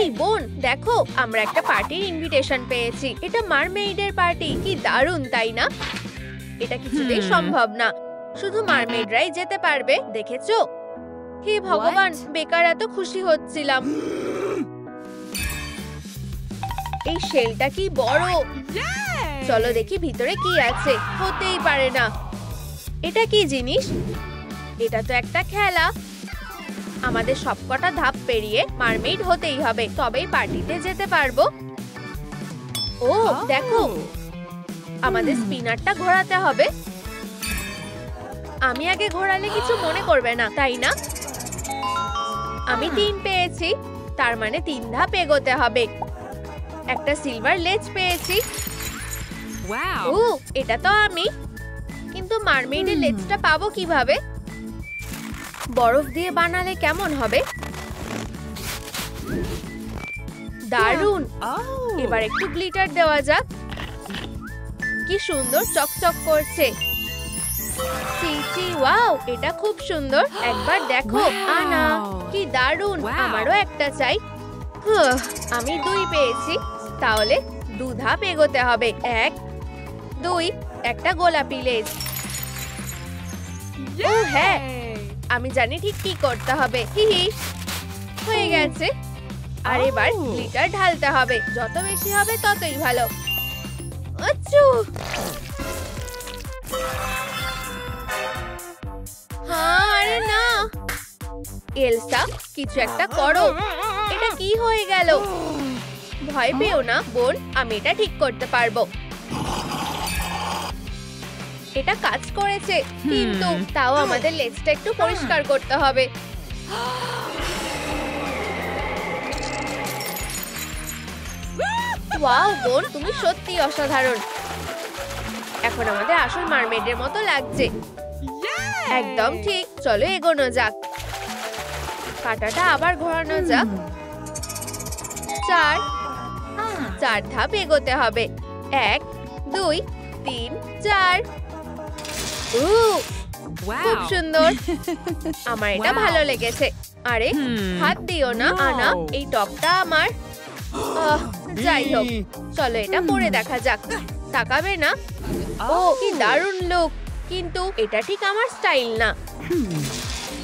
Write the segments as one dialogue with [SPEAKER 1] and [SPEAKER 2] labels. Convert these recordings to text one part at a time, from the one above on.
[SPEAKER 1] এই বোন, দেখো আমরা একটা পার্টির ইনভিটেশন পেয়েছি। এটা মারমেইডের পার্টি। কি দারুণ, তাই না? এটা কিছুতেই সম্ভব না, শুধু মারমেইডরাই যেতে পারবে, দেখেছো? হে ভগবান, বেকার এত খুশি হচ্ছিলাম। এই শেলটা কি বড়! চলো দেখি ভিতরে কি আছে। হতেই পারে না, এটা কি জিনিস? এটা তো একটা খেলা। আমাদের সবকটা ধাপ পেরিয়ে মারমেইড হতেই হবে, তবেই পার্টিতে যেতে পারবো। ও দেখো, আমাদের স্পিনারটা ঘোরাতে হবে। আমি আগে ঘোরালে কিছু মনে করবে না, তাই না? আমি 3 পেয়েছি, তার মানে 3 ধাপ এগোতে হবে। একটা সিলভার লেজ পেয়েছি। ও, এটা তো আমি। কিন্তু মারমেইডের লেজটা পাবো কিভাবে? বরফ দিয়ে বানালে কেমন হবে? দারুণ! এবার একটু গ্লিটার দেওয়া যাক। কি সুন্দর চকচক করছে। চিচি, ওয়াও, এটা খুব সুন্দর। একবার দেখো। আনা, কি দারুণ! আমারও একটা চাই। আমি 2 পেয়েছি, তাহলে 2 ধাপ এগোতে হবে। 1 2, একটা গোলাপি লেজ। ও হ্যাঁ, আমি জানি ঠিক কি করতে হবে। হিহি, হয়ে গেছে। আর এবার গ্লিটার ঢালতে হবে, যত বেশি হবে ততই ভালো। আচ্ছু, হ্যাঁ, আরে না। এলসা, কিছু একটা করো। এটা কি হয়ে গেল? ভয় পেও না বোন, আমি এটা ঠিক করতে পারবো। এটা কাজ করেছে, কিন্তু তাও আমাদের লেজটা একটু পরিষ্কার করতে হবে। ওয়াও বোন, তুমি সত্যি অসাধারণ। এখন আমাদের আসল মারমেডের মতো লাগছে। একদম ঠিক, চলো এগোনো যাক। কাঁটাটা আবার ঘোরানো যাক। 4 ধাপ এগোতে হবে। 1 2 3 4। খুব সুন্দর, আমার এটা ভালো লেগেছে। আরে হাত দিও না আনা, এই টপটা আমার। যাই হোক, চলো এটা পরে দেখা যাক। তাকাবে না? ও কি দারুণ লুক, কিন্তু এটা ঠিক আমার স্টাইল না।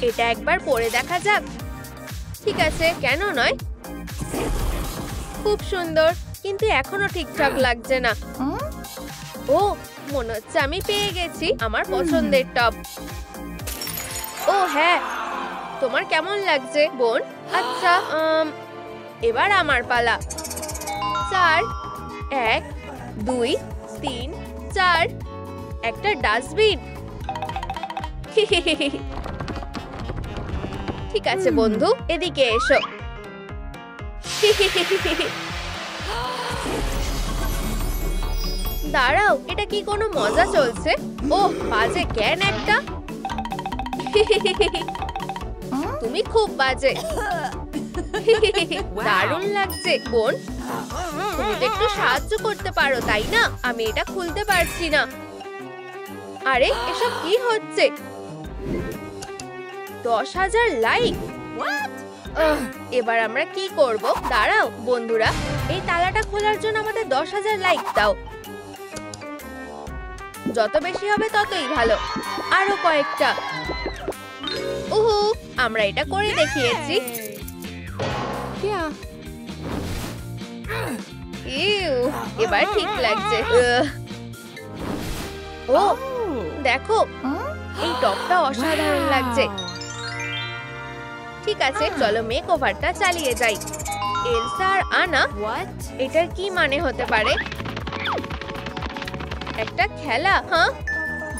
[SPEAKER 1] এটা একবার পরে দেখা যাক। ঠিক আছে, কেন নয়? খুব সুন্দর, কিন্তু এখনো ঠিকঠাক লাগছে না। ও, মনে হচ্ছে আমি পেয়ে গেছি আমার পছন্দের টপ। ও হ্যাঁ, তোমার কেমন লাগছে বোন? আচ্ছা, এবার আমার পালা। 4 1 2 3 4, একটা ডাস্টবিন। ঠিক আছে বন্ধু, এদিকে এসো। দাঁড়াও, এটা কি কোনো মজা চলছে? ওহ, বাজে জ্ঞান একটা। তুমি খুব বাজে। দারুণ লাগছে বোন, তুমি তো একটু সাহায্য করতে পারো, তাই না? আমি এটা খুলতে পারছি না। আরে এসব কি হচ্ছে? 10,000 লাইক। এবার আমরা কি করব? দাঁড়াও বন্ধুরা, এই তালাটা খোলার জন্য আমাদের 10,000 লাইক দাও। যত বেশি হবে ততই ভালো। আরো কয়েকটা। উহু, আমরা এটা করে দেখিয়েছি। এবার ঠিক লাগছে। ও দেখো, এই টপটা অসাধারণ লাগছে। ঠিক আছে, চলো মেক ওভারটা চালিয়ে যাই। এলসা আর আনা, এটার কি মানে হতে পারে? একটা খেলা? হ্যাঁ,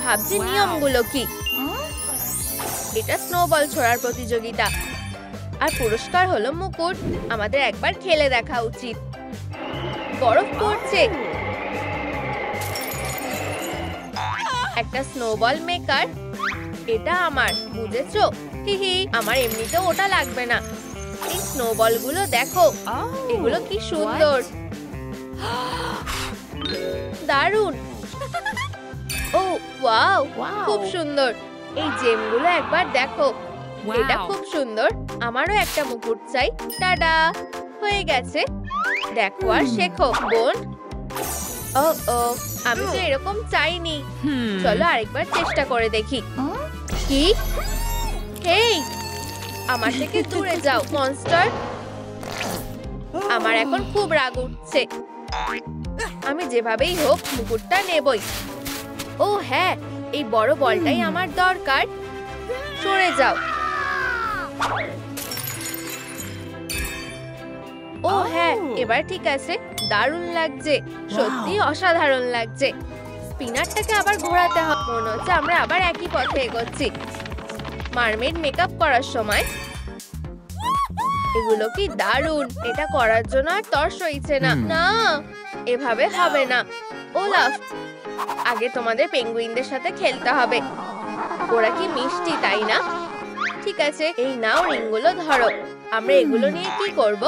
[SPEAKER 1] ভাবছি নিয়মগুলো কি। এটা স্নোবল ছোড়ার প্রতিযোগিতা, আর পুরস্কার হলো মুকুট। আমাদের একবার খেলে দেখা উচিত। বরফ পড়ছে। একটা স্নোবল মেকার। এটা আমার, বুঝেছো? হিহি, আমার এমনিতেও ওটা লাগবে না। এই স্নোবল গুলো দেখো, এগুলো কি সুন্দর। দারুণ। ও ওয়াও, খুব সুন্দর। এই জেমগুলো একবার দেখো, এটা খুব সুন্দর। আমারও একটা মুকুট চাই। টাডা। হয়ে গেছে। দেখো আর শেখো বোন। ও ও, আমি তো এরকম চাইনি। চলো আরেকবার চেষ্টা করে দেখি। কি? হেই, আমার থেকে দূরে যাও মনস্টার। আমার এখন খুব রাগ উঠছে। আমি যেভাবেই হোক মুকুটটা নেবই। ও হ্যাঁ, এই বড় বলটাই আমার দরকার। সরে যাও। ও হ্যাঁ, এবার ঠিক আছে। দারুণ লাগছে, সত্যি অসাধারণ লাগছে। স্পিনারটাকে আবার ঘোরাতে হবে। মনে হচ্ছে আমরা আবার একই পথে এগোচ্ছি। মারমেড মেকআপ করার সময় এগুলো কি দারুণ। এটা করার জন্য আর তর সইছে না। না, এভাবে হবে না। ওলাফ, আগে তোমাদের পেঙ্গুইনদের সাথে খেলতে হবে। ওরা কি মিষ্টি, তাই না? ঠিক আছে, এই নাও রিংগুলো ধরো। আমরা এগুলো নিয়ে কি করব?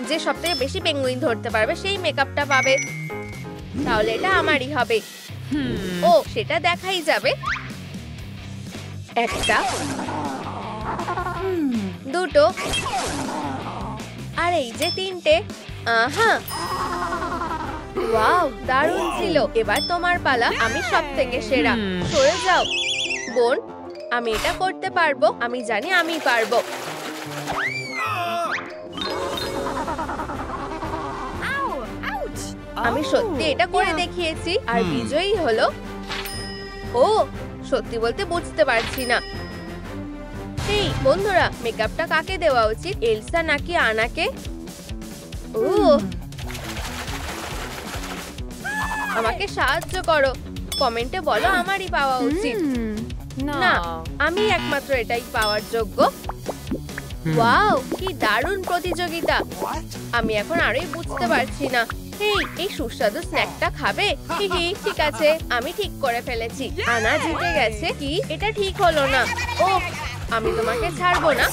[SPEAKER 1] যে সবথেকে বেশি পেঙ্গুইন ধরতে পারবে সেই মেকআপটা পাবে। তাহলে এটা আমারই হবে। ও, সেটা দেখাই যাবে। একটা, দুটো, আর এই যে তিনটে। আহা, ওয়াও, দারুণ ছিল। এবার তোমার পালা। আমি সবথেকে সেরা। সরে যাও বোন, আমি এটা করতে পারবো। আমি জানি আমি পারবো। আমি সত্যি এটা করে দেখিয়েছি আর বিজয়ী হলো। ও, সত্যি বলতে বুঝতে পারছি না। এই বন্ধুরা, মেকআপটা কাকে দেওয়া উচিত, এলসা নাকি আনাকে? ও, আমাকে সাহায্য করো। কমেন্টে বলো আমারই পাওয়া উচিত। না, আমি একমাত্র এটাই পাওয়ার যোগ্য। ওয়াও, কি দারুণ প্রতিযোগিতা। আমি এখন আরোই বুঝতে পারছি না। এই সুস্বাদু স্ন্যাকটা খাবে? ঠিক আছে, আমি ঠিক করে ফেলেছি। আনা জিতে গেছে। কি, এটা ঠিক হলো না। ও, আমি তোমাকে ছাড়বো না।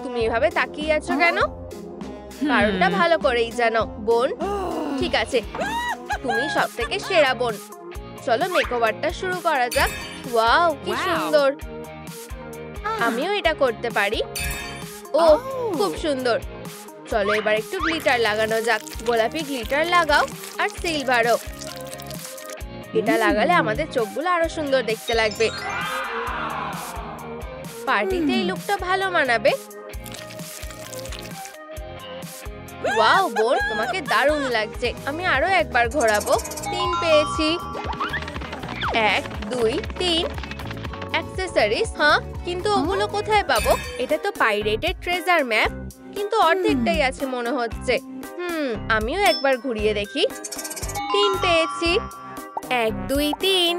[SPEAKER 1] তুমি এভাবে তাকিয়ে আছো কেন? কারণটা ভালো করেই জানো বোন। ঠিক আছে, তুমি সবথেকে সেরা বোন। চলো মেকওভারটা শুরু করা যাক। ওয়াও, কি সুন্দর। আমিও এটা করতে পারি। ও, খুব সুন্দর। চলো এবার একটু গ্লিটার লাগানো যাক। গোলাপি গ্লিটার লাগাও আর সিলভারও। এটা লাগালে আমাদের চোখগুলো আরো সুন্দর দেখতে লাগবে। পার্টিতে এই লুকটা ভালো মানাবে। ওয়াও বোন, তোমাকে দারুণ লাগছে। আমি আরো একবার ঘোরাবো। 3 পেয়েছি। 1 2 3 অ্যাক্সেসরিজ। হ্যাঁ, কিন্তু ওগুলো কোথায় পাবো? এটা তো পাইরেটেড ট্রেজার ম্যাপ, কিন্তু অর্ধেকটাই আছে মনে হচ্ছে। আমিও একবার ঘুরিয়ে দেখি। 3 পেয়েছি। 1 2 3।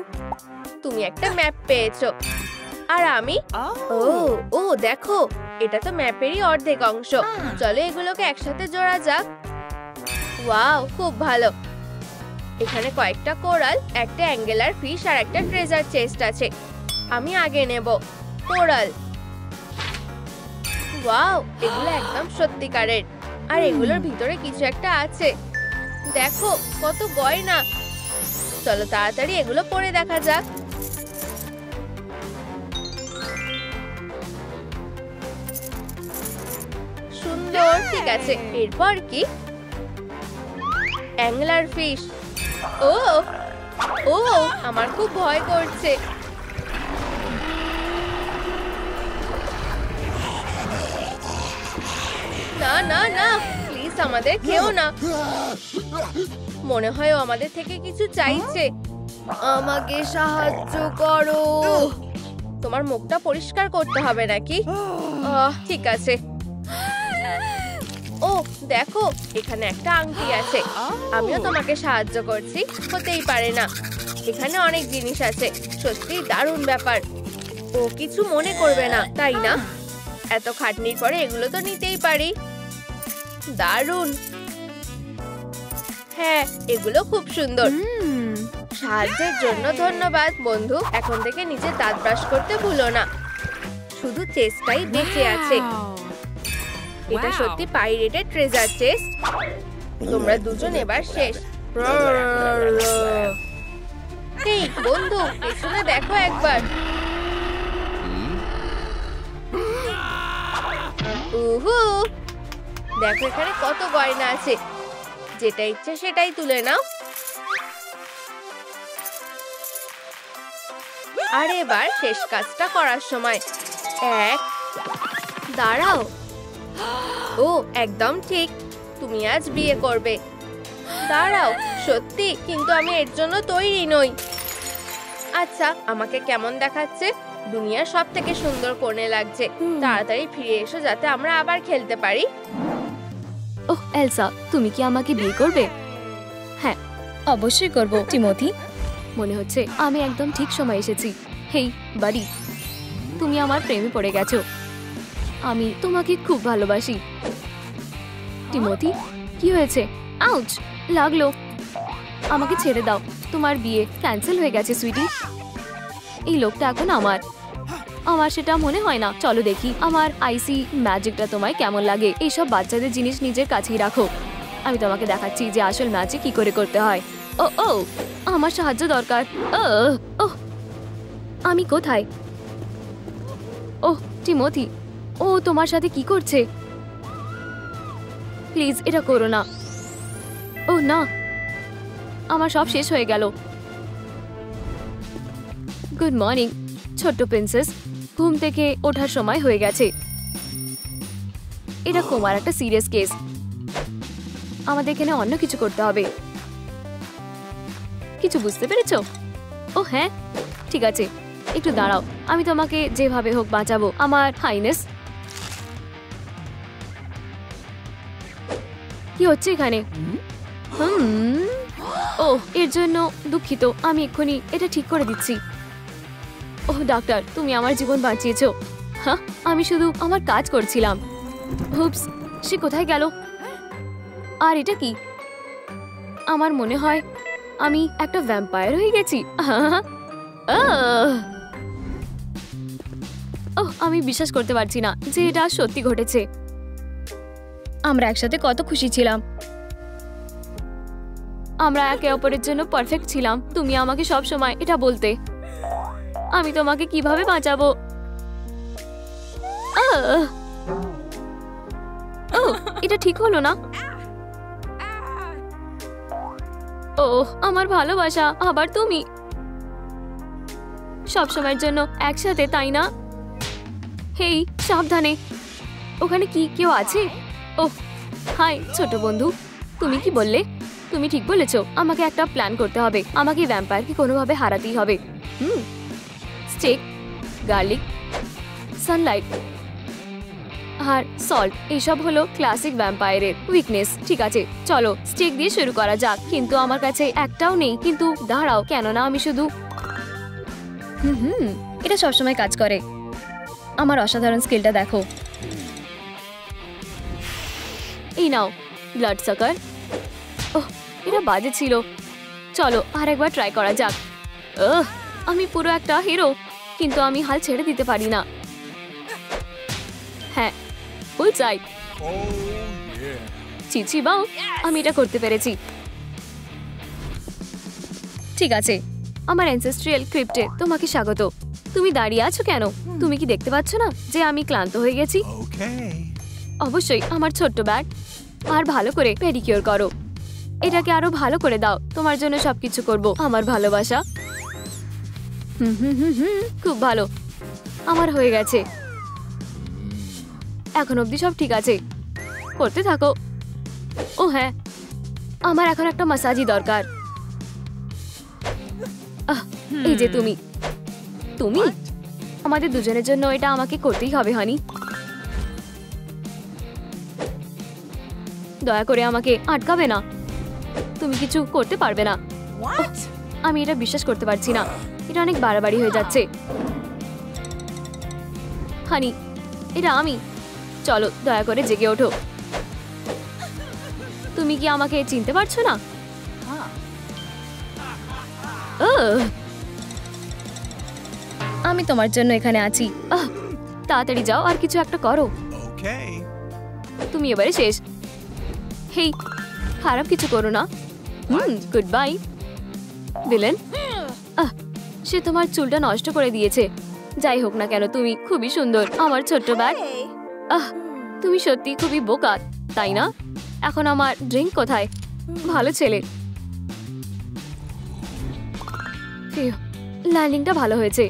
[SPEAKER 1] তুমি একটা ম্যাপ পেয়েছো আর আমি? ও দেখো, এটা তো ম্যাপেরই অর্ধেক অংশ। চলো এগুলোকে একসাথে জোড়া যাক। ওয়াও, খুব ভালো। এখানে কয়েকটা কোরাল, একটা অ্যাঙ্গেলার ফিশ আর একটা ট্রেজার চেস্ট আছে। আমি আগে নেব কোরাল। ওয়াও, এগুলো একদম সত্যিকারের। আর এগুলোর ভিতরে কিছু একটা আছে। দেখো কত গয়না। চলো তাড়াতাড়ি এগুলো পরে দেখা যাক। সুন্দর, ঠিক আছে। এরপর কি? Angler fish. ও ও, আমার খুব ভয় করছে। না না না, প্লিজ আমাদের খেও না। মনে হয় ও আমাদের থেকে কিছু চাইছে। আমাকে সাহায্য করো। তোমার মুখটা পরিষ্কার করতে হবে নাকি? ঠিক আছে। ও দেখো, এখানে একটা আংটি আছে। আমিও তোমাকে সাহায্য করছি। হতেই পারে না, এখানে অনেক জিনিস আছে। সত্যি দারুণ ব্যাপার। ও কিছু মনে করবে না, তাই না? এত খাটনির পরে এগুলো তো নিতেই পারি। দারুণ। হ্যাঁ, এগুলো খুব সুন্দর। সাহায্যের জন্য ধন্যবাদ বন্ধু। এখন থেকে নিজের দাঁত ব্রাশ করতে ভুলো না। শুধু চেস্টটাই বেঁচে আছে। এটা সত্যি পাইরেটেড ট্রেজার চেস্ট। তোমরা দুজন এবার শেষ। এই বন্ধু, পেছনে দেখো একবার। উহু, দেখো এখানে কত গয়না আছে, যেটা ইচ্ছে সেটাই তুলে নাও। আর এবার শেষ কাজটা করার সময়। এক, দাঁড়াও, ও একদম ঠিক, তুমি আজ বিয়ে করবে। দাঁড়াও, সত্যি? কিন্তু আমি এর জন্য তৈরি নই। আচ্ছা, আমাকে কেমন দেখাচ্ছে? দুনিয়ার সব থেকে সুন্দর কোণে লাগছে। তাড়াতাড়ি ফিরে এসো যাতে আমরা আবার খেলতে পারি।
[SPEAKER 2] ওহ এলসা, তুমি কি আমাকে বিয়ে করবে? হ্যাঁ, অবশ্যই করব টিমোথি। মনে হচ্ছে আমি একদম ঠিক সময় এসেছি। হেই বাড়ি, তুমি আমার প্রেমে পড়ে গেছো। আমি তোমাকে খুব ভালোবাসি। টিমোথি, কি হয়েছে? আউচ, লাগলো। আমাকে ছেড়ে দাও, তোমার বিয়ে ক্যান্সেল হয়ে গেছে সুইটি। এই লোকটা এখন আমার সেটা মনে হয় না। চলো দেখি আমার আইসি ম্যাজিকটা তোমায় কেমন লাগে। এইসব বাচ্চাদের জিনিস নিজের কাছেই রাখো। আমি তোমাকে দেখাচ্ছি যে আসল ম্যাজিক কি করে করতে হয়। ও ও, আমার সাহায্য দরকার। ও, আমি কোথায়? ওহ টিমোথি, ও তোমার সাথে কি করছে? প্লিজ এটা করো না। ও না, আমার সব শেষ হয়ে গেল। গুড মর্নিং ছোট্ট প্রিন্সেস, ঘুম থেকে ওঠার সময় হয়ে গেছে। এটা কোমার একটা সিরিয়াস কেস, আমাদের এখানে অন্য কিছু করতে হবে। কিছু বুঝতে পেরেছো? ও হ্যাঁ, ঠিক আছে, একটু দাঁড়াও, আমি তোমাকে যেভাবে হোক বাঁচাবো আমার হাইনেস। কি হচ্ছে এখানে? ও এর জন্য দুঃখিত, আমি এক্ষুনি এটা ঠিক করে দিচ্ছি। ওহ ডাক্তার, তুমি আমার জীবন বাঁচিয়েছো। হ্যাঁ, আমি শুধু আমার কাজ করছিলাম। হুপস, সে কোথায় গেল? আর এটা কি? আমার মনে হয় আমি একটা ভ্যাম্পায়ার হয়ে গেছি। ওহ, আমি বিশ্বাস করতে পারছি না যে এটা সত্যি ঘটেছে। আমরা একসাথে কত খুশি ছিলাম, আমরা একে অপরের জন্য পারফেক্ট ছিলাম। তুমি আমাকে সব সময় এটা বলতে। আমি তোমাকে কিভাবে বাঁচাবো? ও এটা ঠিক হলো না। ওহ আমার ভালোবাসা, আবার তুমি। সব সময়ের জন্য একসাথে, তাই না? হেই সাবধানে, ওখানে কি কেউ আছে? ওহ হাই ছোট বন্ধু, তুমি কি বললে? তুমি ঠিক বলেছো, আমাকে একটা প্ল্যান করতে হবে। আমাকে ভ্যাম্পায়ারকে কোনোভাবে হারাতেই হবে। স্টেক, গার্লিক, সানলাইট আর সল্ট, এইসব হলো ক্লাসিক ভ্যাম্পায়ারের উইকনেস। ঠিক আছে, চলো স্টেক দিয়ে শুরু করা যাক। কিন্তু আমার কাছে একটাও নেই। কিন্তু দাঁড়াও, কেননা আমি শুধু এটা সবসময় কাজ করে। আমার অসাধারণ স্কিলটা দেখো। এই নাও ব্লাড সাকার। ওহ এটা বাজে ছিল। চলো আরেকবার ট্রাই করা যাক। আমি পুরো একটা হিরো, কিন্তু আমি হাল ছেড়ে দিতে পারি না। হ্যাঁ ফুল চাই। চিচি বাউ, আমি এটা করতে পেরেছি। ঠিক আছে, আমার অ্যানসেস্ট্রিয়াল ক্রিপ্টে তোমাকে স্বাগত। তুমি দাঁড়িয়ে আছো কেন? তুমি কি দেখতে পাচ্ছ না যে আমি ক্লান্ত হয়ে গেছি? অবশ্যই আমার ছোট্ট ব্যাট। আর ভালো করে পেডিকিউর করো, এটাকে আরো ভালো করে দাও। তোমার জন্য সবকিছু করব। আমার ভালোবাসা। খুব ভালো, আমার হয়ে গেছে। এখন অবধি সব ঠিক আছে, করতে থাকো। ও হ্যাঁ, আমার এখন একটা মাসাজই দরকার। এই যে তুমি আমাদের দুজনের জন্য এটা আমাকে করতেই হবে হানি। দয়া করে আমাকে আটকাবে না, তুমি কিছু করতে পারবে না। আমি এটা বিশ্বাস করতে পারছি না, এটা অনেক বাড়াবাড়ি হয়ে যাচ্ছে। হানি, এটা আমি। চলো দয়া করে জেগে ওঠো। তুমি কি আমাকে চিনতে পারছো না? আমি তোমার জন্য এখানে আছি। তাড়াতাড়ি যাও আর কিছু একটা করো। তুমি এবারে শেষ। হেই, খারাপ কিছু করো না। Good bye villain. সে তোমার চুলটা নষ্ট করে দিয়েছে। যাই হোক না কেন, তুমি খুবই সুন্দর আমার ছোট্ট ব্যাগ। তুমি সত্যি খুবই বোকা, তাই না? এখন আমার ড্রিঙ্ক কোথায়? ভালো ছেলে। ল্যান্ডিংটা ভালো হয়েছে।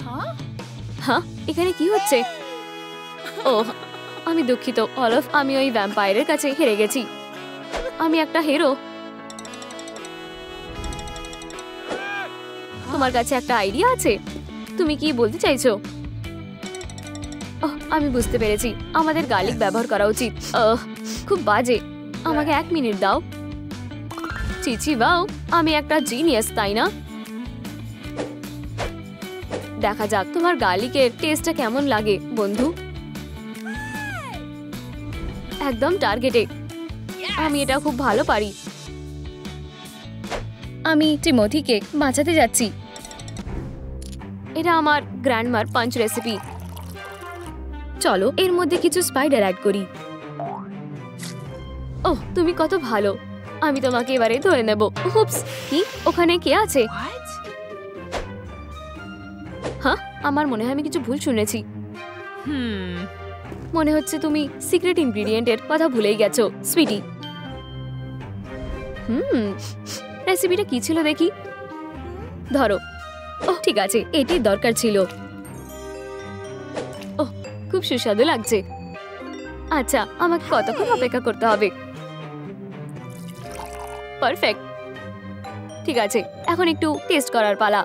[SPEAKER 2] হ্যাঁ, এখানে কি হচ্ছে? ওহ, আমি দুঃখিত অলিভ, আমি ওই ভ্যাম্পায়ারের কাছে হেরে গেছি। আমি একটা হিরো। তোমার কাছে একটা আইডিয়া আছে? তুমি কি বলতে চাইছো? আমি বুঝতে পেরেছি, আমাদের গার্লিক ব্যবহার করা উচিত। খুব বাজে। আমাকে 1 মিনিট দাও। চিচি বাও, আমি একটা জিনিয়াস, তাই না? দেখা যাক তোমার গার্লিকের টেস্টটা কেমন লাগে বন্ধু। একদম টার্গেটে। আমি এটা খুব ভালো পারি। আমি টিমোথিকে বাঁচাতে যাচ্ছি। এটা আমার গ্র্যান্ডমার পাঞ্চ রেসিপি। চলো এর মধ্যে কিছু স্পাইডার অ্যাড করি। ওহ, তুমি কত ভালো। আমি তোমাকে এবারে ধরে নেব। হুপস, কি ওখানে কে আছে? হ্যাঁ, আমার মনে হয় আমি কিছু ভুল শুনেছি। মনে হচ্ছে তুমি সিক্রেট ইনগ্রেডিয়েন্টের কথা ভুলেই গেছো, সুইটি। রেসিপিটা কি ছিল দেখি? ধরো। ওহ, ঠিক আছে, এটি দরকার ছিল। ওহ, খুব সুস্বাদু লাগছে। আচ্ছা, আমাকে কতক্ষণ অপেক্ষা করতে হবে? পারফেক্ট। ঠিক আছে, এখন একটু টেস্ট করার পালা।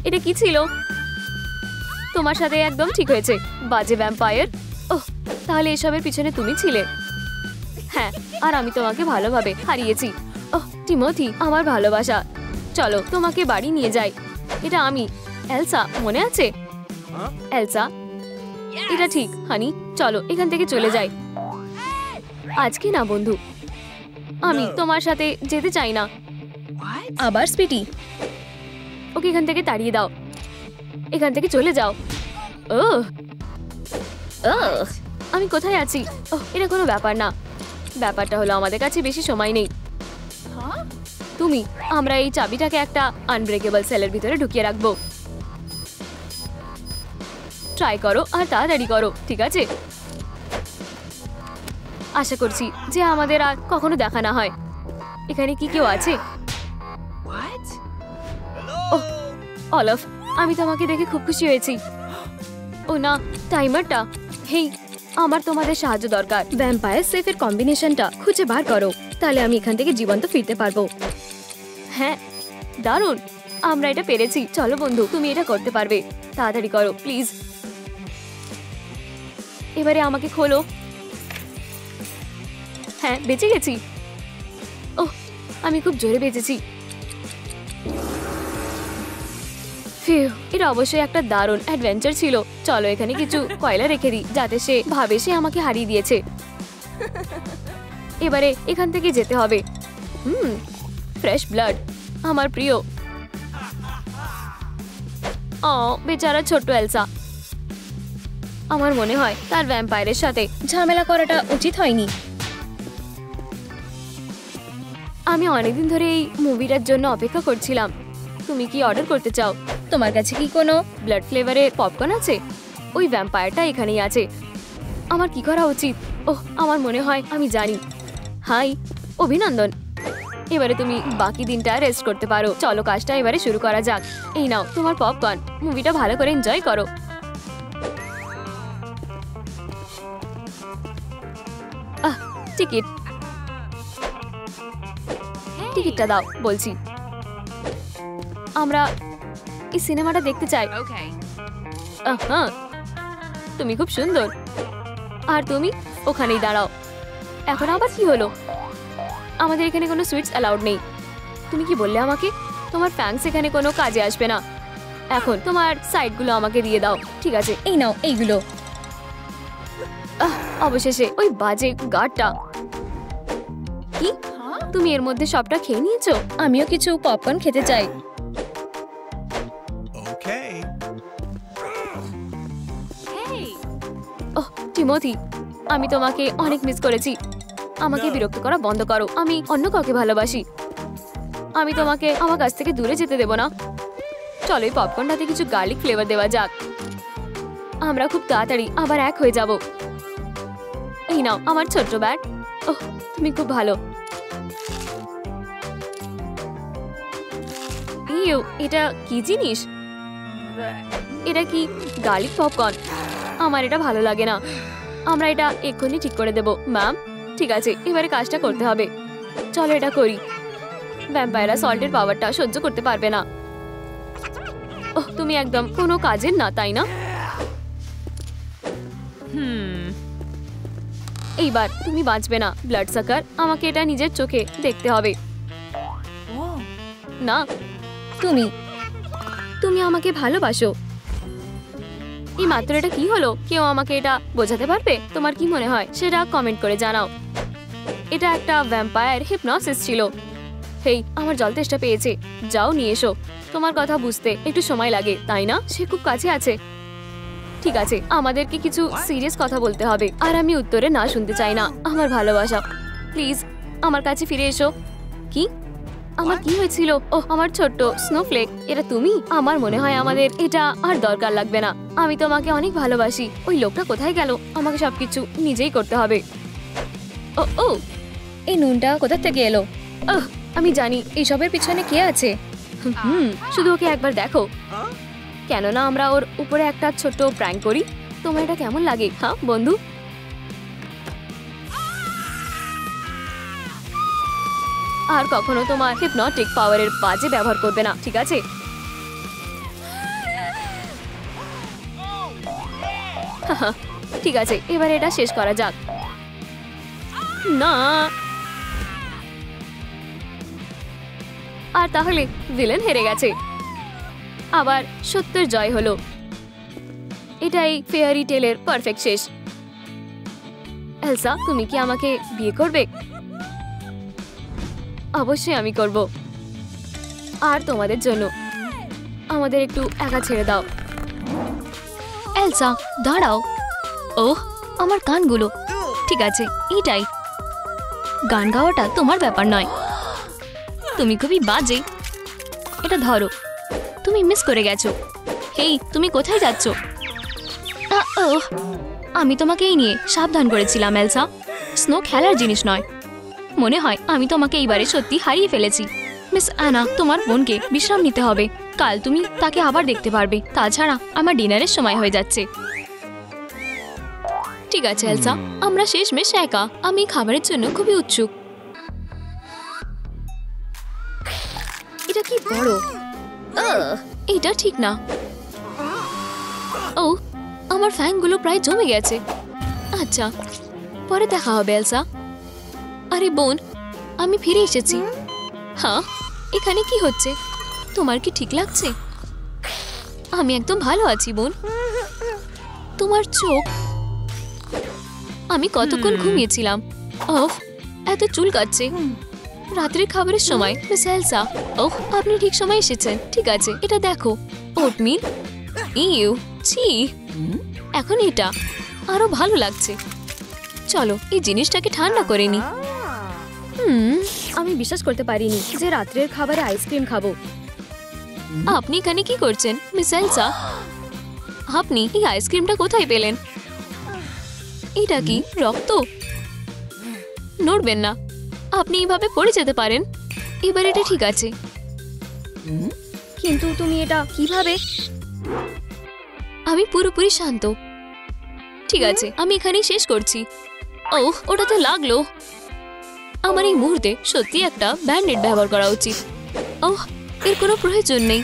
[SPEAKER 2] এটা কি ছিল? তোমার সাথে একদম ঠিক হয়েছে, বাজে ভ্যাম্পায়ার। ওহ, তাহলে এসবের পিছনে তুমি ছিলে? হ্যাঁ, আর আমি তোমাকে ভালোভাবে হারিয়েছি। ওহ টিমোথি, আমার ভালোবাসা, চলো তোমাকে বাড়ি নিয়ে যাই। এটা আমি, এলসা, মনে আছে? এলসা, এটা ঠিক হানি, চলো এখান থেকে চলে যাই। আজকে না বন্ধু, আমি তোমার সাথে যেতে চাই না। আবার স্পিটি, ওকে এখান থেকে তাড়িয়ে দাও। এখান থেকে চলে যাও। আমি কোথায় আছি? এটা কোনো ব্যাপার না। ব্যাপারটা হলো আমাদের কাছে বেশি সময় নেই। তুমি, আমরা এই চাবিটাকে একটা আনব্রেকেবল সেলের ভিতরে ঢুকিয়ে রাখবো। ট্রাই করো আর তাড়াতাড়ি করো, ঠিক আছে? আশা করছি যে আমাদের আর কখনো দেখা না হয়। এখানে কি কেউ আছে? ওহ অলিভ, আমি তোমাকে দেখে খুব খুশি হয়েছি। ও না, টাইমারটা। হেই, আমার তোমাদের সাহায্য দরকার। ভ্যাম্পায়ার সেফের কম্বিনেশনটা খুঁজে বার করো, তাহলে আমি এখান থেকে জীবন্ত ফিরতে পারবো। হ্যাঁ, দারুণ, আমরা এটা পেরেছি। চলো বন্ধু, তুমি এটা করতে পারবে। তাড়াতাড়ি করো প্লিজ। এবারে আমাকে খোলো। হ্যাঁ, বেঁচে গেছি। ওহ, আমি খুব জোরে বেঁচেছি। এটা অবশ্যই একটা দারুণ অ্যাডভেঞ্চার ছিল। চলো এখানে কিছু কয়লা রেখে দিই, যাতে সে ভাবে সে আমাকে হারিয়ে দিয়েছে। এবারে এখান থেকে যেতে হবে। ফ্রেশ ব্লাড, আমার প্রিয়। বেচারা ছোট্ট এলসা। আমার মনে হয় তার ভ্যাম্পায়ারের সাথে ঝামেলা করাটা উচিত হয়নি। আমি অনেকদিন ধরে এই মুভিটার জন্য অপেক্ষা করছিলাম। তুমি কি অর্ডার করতে চাও? তোমার কাছে কি কোনো ব্লাড ফ্লেভারের পপকর্ন আছে? ওই ভ্যাম্পায়ারটা এখানেই আছে। আমার কি করা উচিত? ওহ, আমার মনে হয় আমি জানি। হাই, অভিনন্দন। এবারে তুমি বাকি দিনটা রেস্ট করতে পারো। চলো কাজটা এবারে শুরু করা যাক। এই নাও তোমার পপকর্ন। মুভিটা ভালো করে এনজয় করো। টিকিট, টিকিটটা দাও বলছি। আমরা এই সিনেমাটা দেখতে চাই। হ্যাঁ, তুমি খুব সুন্দর। আর তুমি ওখানেই দাঁড়াও। এখন আবার কি হলো? আমাদের এখানে কোনো সুইটস অ্যালাউড নেই। তুমি কি বললে আমাকে? তোমার ফ্যাংস এখানে কোনো কাজে আসবে না। এখন তোমার সাইডগুলো আমাকে দিয়ে দাও। ঠিক আছে, এই নাও এইগুলো। অবশেষে ওই বাজে গার্ডটা। কি তুমি এর মধ্যে সবটা খেয়ে নিয়েছো? আমিও কিছু পপকর্ন খেতে চাই। ওহ টিমোথি, আমি তোমাকে অনেক মিস করেছি। আমাকে বিরক্ত করা বন্ধ করো। আমি অন্য কাউকে ভালোবাসি। আমি তোমাকে আমার কাছ থেকে দূরে যেতে দেব না। চলো এই পপকর্নটাতে কিছু গার্লিক ফ্লেভার দেওয়া যাক। আমরা খুব তাড়াতাড়ি আবার এক হয়ে যাব। এই নাও আমার ছোট্ট ব্যাট। ওহ, তুমি খুব ভালো। ইউ, এটা কি জিনিস? এটা কি গার্লিক পপকর্ন? আমার এটা ভালো লাগে না। আমরা এটা এক্ষুনি ঠিক করে দেব। ম্যাম, ঠিক আছে, এবারে কাজটা করতে হবে। চলো এটা করি। ভ্যাম্পায়াররা সল্টের পাওয়ারটা সহ্য করতে পারবে না। ওহ, তুমি একদম কোনো কাজের না, তাই না? এইবার তুমি বাঁচবে না, ব্লাড সাকার। আমাকে এটা নিজের চোখে দেখতে হবে। না, তুমি তুমি আমাকে ভালোবাসো। এই মাত্র এটা কি হলো? কেউ আমাকে এটা বোঝাতে পারবে? তোমার কি মনে হয় সেটা কমেন্ট করে জানাও। এটা একটা ভ্যাম্পায়ার হিপনোসিস ছিল। হেই, আমার জল তেষ্টা পেয়েছে, যাও নিয়ে এসো। তোমার কথা বুঝতে একটু সময় লাগে, তাই না? সে খুব কাছে আছে। ঠিক আছে, আমাদেরকে কিছু সিরিয়াস কথা বলতে হবে, আর আমি উত্তরে না শুনতে চাই না। আমার ভালোবাসা, প্লিজ আমার কাছে ফিরে এসো। কি? আমার কি হয়েছিল? ওহ, আমার ছোট্ট স্নোফ্লেক, এটা তুমি? আমার মনে হয় আমাদের এটা আর দরকার লাগবে না। আমি তোমাকে অনেক ভালোবাসি। ওই লোকটা কোথায় গেল? আমাকে সবকিছু নিজেই করতে হবে। ও ও, এই নুনটা কোথা থেকে এলো? ওহ, আমি জানি এইসবের পিছনে কে আছে। শুধু ওকে একবার দেখো। কেননা আমরা ওর উপরে একটা ছোট্ট প্র্যাঙ্ক করি। তোমার এটা কেমন লাগে, হ্যাঁ বন্ধু? আর কখনো তোমার হিপনোটিক পাওয়ারের বাজে ব্যবহার করবে না, ঠিক আছে? ঠিক আছে, এবার এটা শেষ করা যাক। না, আর তাহলে ভিলেন হেরে গেছে। আবার সত্যের জয় হলো। এটাই ফেয়ারি টেলের পারফেক্ট শেষ। এলসা, তুমি কি আমাকে বিয়ে করবে? অবশ্যই আমি করব। আর তোমাদের জন্য আমাদের একটু একা ছেড়ে দাও। এলসা, দাঁড়াও। ওহ, আমার কানগুলো। ঠিক আছে, এটাই। গান গাওয়াটা তোমার ব্যাপার নয়। তুমি খুবই বাজে। এটা ধরো। তুমি মিস করে গেছো। হেই, তুমি কোথায় যাচ্ছ? আমি তোমাকে এই নিয়ে সাবধান করেছিলাম এলসা। স্নো খেলার জিনিস নয়। মনে হয় আমি তোমাকে এইবারে সত্যি হারিয়ে ফেলেছি। মিস অ্যানা, তোমার বোনকে বিশ্রাম নিতে হবে। কাল তুমি তাকে আবার দেখতে পারবে। তাছাড়া আমার ডিনারের সময় হয়ে যাচ্ছে। ঠিক আছে এলসা, আমরা শেষমেশ একা। আমি খাবারের জন্য খুবই উৎসুক। এটা কি বড়? এটা ঠিক না। ও, আমার ফ্যানগুলো প্রায় জমে গেছে। আচ্ছা, পরে দেখা হবে এলসা। আরে বোন, আমি ফিরে এসেছি। হ্যাঁ, এখানে কি হচ্ছে? তোমার কি ঠিক লাগছে? আমি একদম ভালো আছি বোন। তোমার চোখ। আমি কতক্ষণ ঘুমিয়েছিলাম। ওহ, এত চুল কাটছে। রাত্রের খাবারের সময় মিস এলসা। ওহ, আপনি ঠিক সময় এসেছেন। ঠিক আছে, এটা দেখো। ওটমিল। ইউ, ছি। এখন এটা আরো ভালো লাগছে। চলো এই জিনিসটাকে ঠান্ডা করে নি। আমি বিশ্বাস করতে পারিনি যে রাত্রের খাবারে আইসক্রিম খাবো। আপনি এখানে কি করছেন মিস এলসা? আপনি এই আইসক্রিমটা কোথায় পেলেন? এটা কি রক্ত? নড়বেন না, আপনি এইভাবে পড়ে যেতে পারেন। এবার এটা ঠিক আছে, কিন্তু তুমি এটা কিভাবে? আমি পুরোপুরি শান্ত। ঠিক আছে, আমি এখানেই শেষ করছি। ওহ, ওটা তো লাগলো। আমার এই মুহূর্তে সত্যি একটা ব্যান্ডেড ব্যবহার করা উচিত। ওহ, এর কোনো প্রয়োজন নেই।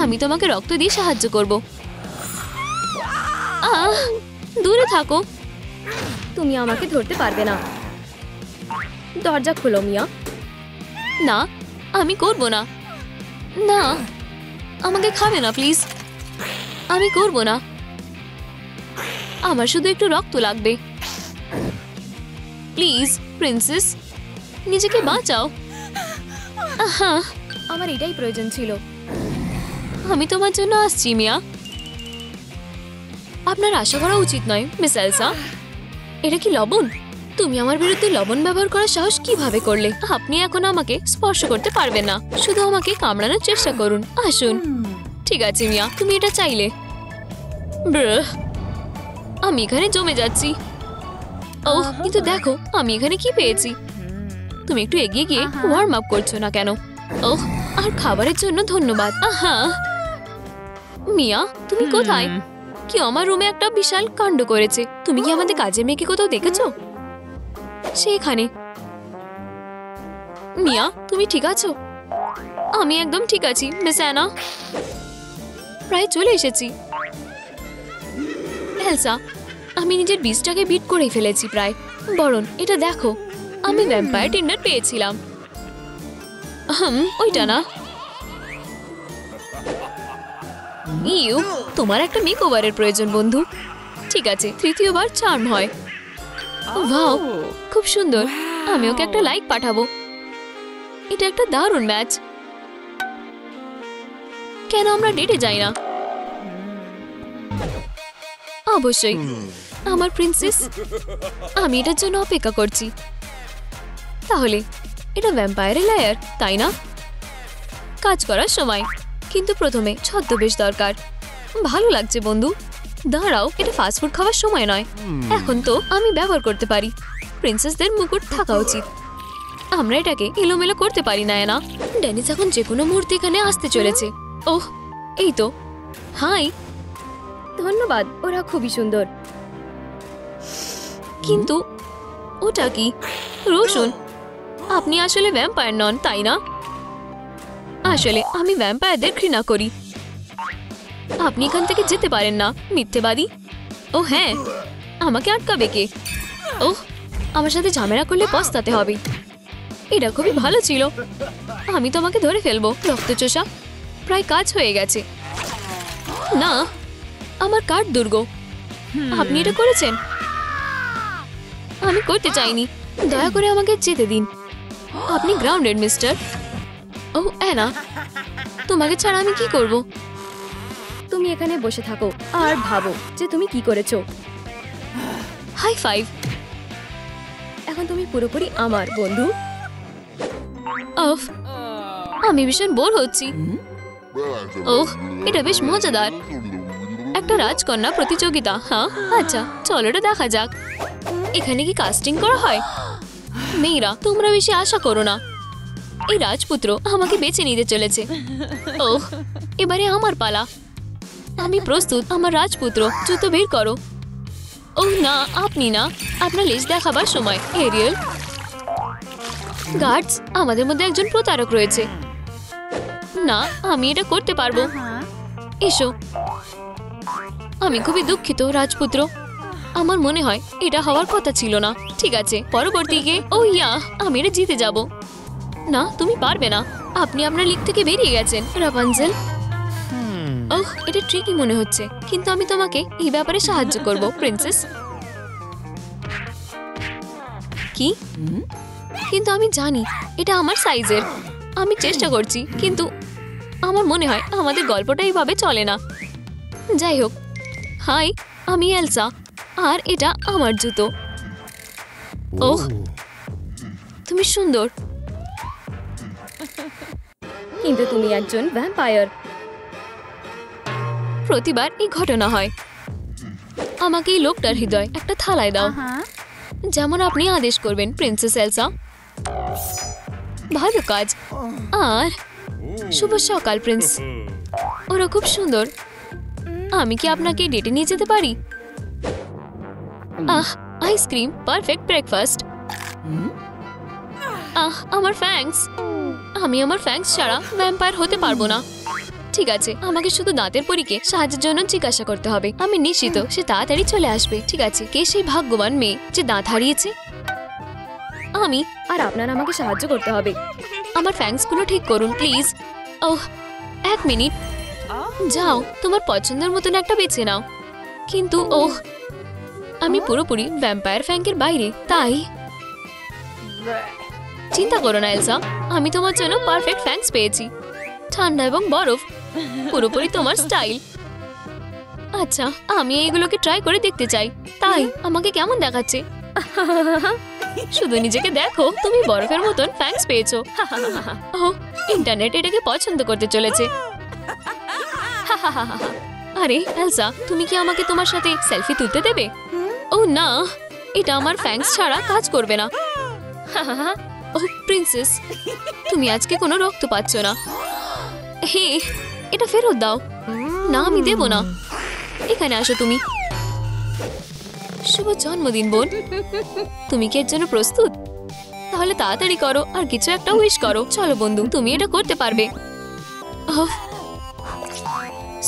[SPEAKER 2] আমি তোমাকে রক্ত দিয়ে সাহায্য করব। দূরে থাকো। তুমি আমাকে ধরতে পারবে না। দরজা খোলো মিয়া। না, আমি করব না। না, আমাকে খাবে না প্লিজ। আমি করব না। আমার শুধু একটু রক্ত লাগবে। প্লিজ প্রিন্সেস, নিজেকে বাঁচাও। আমার এটাই প্রয়োজন ছিল। আমি তোমার জন্য আসছি মিয়া। আপনার আশা করা উচিত নয় মিস এলসা। এটা কি লবণ? তুমি আমার বিরুদ্ধে লবণ ব্যবহার করার সাহস কিভাবে করলে? আপনি এখন আমাকে স্পর্শ করতে পারবেন না। শুধু আমাকে কামড়ানোর চেষ্টা করুন। আসুন। ঠিক আছে মিয়া, তুমি এটা চাইলে। ব্রহ, আমি এখানে জমে যাচ্ছি। ওহ, কিন্তু দেখো আমি এখানে কি পেয়েছি। তুমি একটু এগিয়ে গিয়ে ওয়ার্ম আপ করছো না কেন? ওহ, আর খাবারের জন্য ধন্যবাদ। আহা, মিয়া তুমি কোথায়? কি আমার রুমে একটা বিশাল কাণ্ড করেছে। তুমি কি আমাদের কাজের মেয়েকে কোথাও দেখেছো? সেখানে। মিয়া তুমি ঠিক আছো? আমি একদম ঠিক আছি মিস অ্যানা, প্রায় চলে এসেছি। এলসা, আমি নিজের বীজটাকে বিট করে ফেলেছি প্রায়। বরং এটা দেখো, আমি ভ্যাম্পায়ার ডিনার পেয়েছিলাম। ওইটা না। ইউ, তোমার একটা মেকওভারের প্রয়োজন বন্ধু। ঠিক আছে, তৃতীয়বার চার্ম হয়। ওয়াও, খুব সুন্দর। আমি ওকে একটা লাইক পাঠাবো। এটা একটা দারুণ ম্যাচ। কেন আমরা ডেটে যাই না? অবশ্যই আমার প্রিন্সেস, আমি এটার জন্য অপেক্ষা করছি। তাহলে এটা ভ্যাম্পায়ারের লেয়ার, তাই না? কাজ করার সময়, কিন্তু প্রথমে ছদ্মবেশ দরকার। ভালো লাগছে বন্ধু। দাঁড়াও, এটা ফাস্টফুড খাওয়ার সময় নয়। এখন তো আমি ব্যবহার করতে পারি। প্রিন্সেসদের মুকুট থাকা উচিত। আমরা এটাকে এলোমেলো করতে পারি না। না, ডেনিস এখন যে কোনো মুহূর্তে এখানে আসতে চলেছে। ওহ, এই তো। হাই, ধন্যবাদ। ওরা খুবই সুন্দর। কিন্তু ওটা কি? রোশন, আপনি আসলে ভ্যাম্পায়ার নন, তাই না? আসলে আমি ভ্যাম্পায়ারদের ঘৃণা করি। আপনি এখান থেকে যেতে পারেন না, মিথ্যেবাদী। ও হ্যাঁ, আমাকে আটকাবে কে? ওহ, আমার সাথে ঝামেলা করলে পস্তাতে হবে। এটা খুবই ভালো ছিল। আমি তোমাকে ধরে ফেলবো, রক্তচোষা। প্রায় কাজ হয়ে গেছে। না, আমার কাঠ দুর্গ। আপনি এটা করেছেন। আমি করতে চাইনি। দয়া করে আমাকে যেতে দিন। আপনি গ্রাউন্ডেড মিস্টার। ও অ্যানা, তোমাকে ছাড়া আমি কি করব? তুমি এখানে বসে থাকো আর ভাবো যে তুমি কি করেছো। High five. এখন তুমি পুরোপুরি আমার বন্ধু। ওহ, আমি ভীষণ বোর হচ্ছি। ওহ, এটা বেশ মজাদার। একটা রাজকন্যা প্রতিযোগিতা। হ্যাঁ, আচ্ছা চলো এটা দেখা যাক। এখানে কি কাস্টিং করা হয়? মেয়েরা, তোমরা বেশি আশা করো না। এই রাজপুত্র আমাকে বেছে নিতে চলেছে। ওহ, এবারে আমার পালা। আমি প্রস্তুত। আমার রাজপুত্র, জুতো বের করো। ওহ না, আপনি না। আপনার লেজ দেখাবার সময়। এরিয়েল, গার্ডস, আমাদের মধ্যে একজন প্রতারক রয়েছে। না, আমি এটা করতে পারবো। এসো। আমি খুবই দুঃখিত রাজপুত্র। আমার মনে হয় এটা হওয়ার কথা ছিল না। ঠিক আছে, পরবর্তীকে। ও ইয়া, আমি এটা জিতে যাব। না, তুমি পারবে না। আপনি আপনার লিগ থেকে বেরিয়ে গেছেন রাপানজেল। ওহ, এটা ট্রিকি মনে হচ্ছে, কিন্তু আমি তোমাকে এই ব্যাপারে সাহায্য করব প্রিন্সেস। কি? কিন্তু আমি জানি এটা আমার সাইজের। আমি চেষ্টা করছি, কিন্তু আমার মনে হয় আমাদের গল্পটা এইভাবে চলে না। যাই হোক, হাই, আমি এলসা, আর এটা আমার জুতো। ওহ, তুমি সুন্দর, কিন্তু তুমি একজন ভ্যাম্পায়ার। প্রতিবার এই ঘটনা হয়। আমাকে এই লোকটার হৃদয় একটা থালায় দাও, যেমন আপনি আদেশ করবেন প্রিন্সেস এলসা। ভালো কাজ। আর শুভ সকাল প্রিন্স। ওরা খুব সুন্দর। আমি কি আপনাকে ডেটে নিয়ে যেতে পারি? আহ, আইসক্রিম, পারফেক্ট ব্রেকফাস্ট। আহ, আমার ফ্যাংস। আমি আমার ফ্যাংস ছাড়া ভ্যাম্পায়ার হতে পারবো না। ঠিক আছে, আমাকে শুধু দাঁতের পরীকে সাহায্যের জন্য জিজ্ঞাসা করতে হবে। আমি নিশ্চিত সে তাড়াতাড়ি চলে আসবে। ঠিক আছে, কে সেই ভাগ্যবান মেয়ে যে দাঁত হারিয়েছে? আমি। আর আপনার আমাকে সাহায্য করতে হবে। আমার ফ্যাংসগুলো ঠিক করুন প্লিজ। ওহ, এক মিনিট। যাও, তোমার পছন্দের মতন একটা বেছে নাও। কিন্তু ওহ, আমি পুরোপুরি ভ্যাম্পায়ার ফ্যাঙ্কের বাইরে, তাই চিন্তা করো না এলসা। আমি তোমার জন্য পারফেক্ট ফ্যাংস পেয়েছি। ঠান্ডা এবং বরফ, পুরোপুরি তোমার স্টাইল। আচ্ছা, আমি এইগুলোকে ট্রাই করে দেখতে চাই। তাই আমাকে কেমন দেখাচ্ছে? শুধু নিজেকে দেখো, তুমি বরফের মতন ফ্যাংস পেয়েছো। ও, ইন্টারনেট এটাকে পছন্দ করতে চলেছে। আরে এলসা, তুমি কি আমাকে তোমার সাথে সেলফি তুলতে দেবে? ও না, এটা আমার ফ্যাংস ছাড়া কাজ করবে না। ও প্রিন্সেস, তুমি আজকে কোনো রক্ত পাচ্ছ না। হে, এটা ফেরত দাও। না, আমি দেব না। এখানে আসো তুমি। শুভ জন্মদিন বোন। তুমি কি এর জন্য প্রস্তুত? তাহলে তাড়াতাড়ি করো আর কিছু একটা উইশ করো। চলো বন্ধু, তুমি এটা করতে পারবে।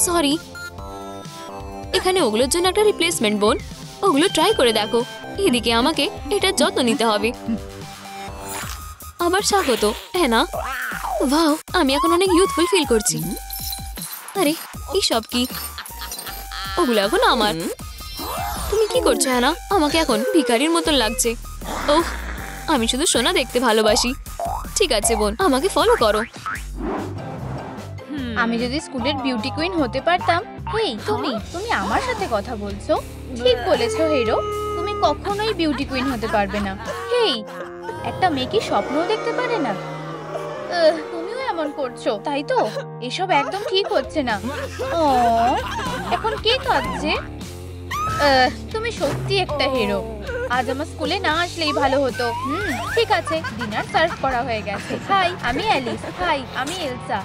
[SPEAKER 2] সরি, এখানে ওগুলোর জন্য একটা রিপ্লেসমেন্ট বোন। ওগুলো ট্রাই করে দেখো। এদিকে আমাকে এটার যত্ন নিতে হবে। আবার স্বাগত। হ্যাঁ না, ওয়াও, আমি এখন অনেক ইউথফুল ফিল করছি। আরে এইসব কি? ওগুলো এখন আমার। তুমি কি করছো হ্যানা? আমাকে এখন ভিখারির মতন লাগছে। ওহ, আমি শুধু সোনা দেখতে ভালোবাসি। ঠিক আছে বোন, আমাকে ফলো করো।
[SPEAKER 1] আমি যদি স্কুলের বিউটি কুইন হতে পারতাম। হেই, তুমি আমার সাথে কথা বলছো? ঠিক বলেছো হিরো, তুমি কখনোই বিউটি কুইন হতে পারবে না। হেই, একটা মেয়ে কি স্বপ্নও দেখতে পারে না? তুমিও এমন করছো, তাই তো? এসব একদম ঠিক হচ্ছে না। ও, এখন কে কাঁদছে? তুমি সত্যি একটা হিরো। আজ আমার স্কুলে না আসলেই ভালো হতো। ঠিক আছে, ডিনার সার্ভ করা হয়ে গেছে। হাই, আমি অ্যালিস। হাই, আমি এলসা।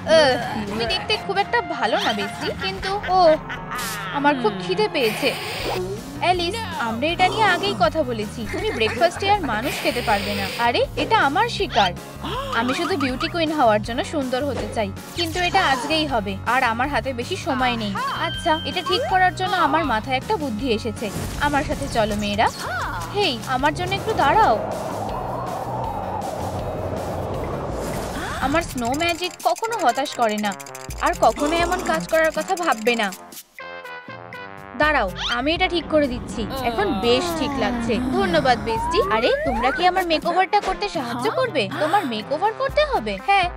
[SPEAKER 1] তুমি দেখতে খুব একটা ভালো না বেশি, কিন্তু আমার খুব খিদে পেয়েছে। অ্যালিস, আমরা এটা নিয়ে আগেই কথা বলেছি। তুমি ব্রেকফাস্টে আর মানুষ খেতে পারবে না। আরে, এটা আমার শিকার। আমি শুধু বিউটি কুইন হওয়ার জন্য সুন্দর হতে চাই, কিন্তু এটা আজকেই হবে আর আমার হাতে বেশি সময় নেই। আচ্ছা, এটা ঠিক করার জন্য আমার মাথায় একটা বুদ্ধি এসেছে। আমার সাথে চলো মেয়েরা। হেই, আমার জন্য একটু দাঁড়াও। আমার স্নো ম্যাজিক কখনো হতাশ করে না, আর কখনো এমন কাজ করার কথা ভাববে না। দাঁড়াও, আমি এটা ঠিক করে দিচ্ছি। এখন বেশ ঠিক লাগছে। ধন্যবাদ বেস্টি। আরে, তোমরা কি আমার মেকওভারটা করতে সাহায্য করবে? তোমার মেকওভার করতে হবে? হ্যাঁ।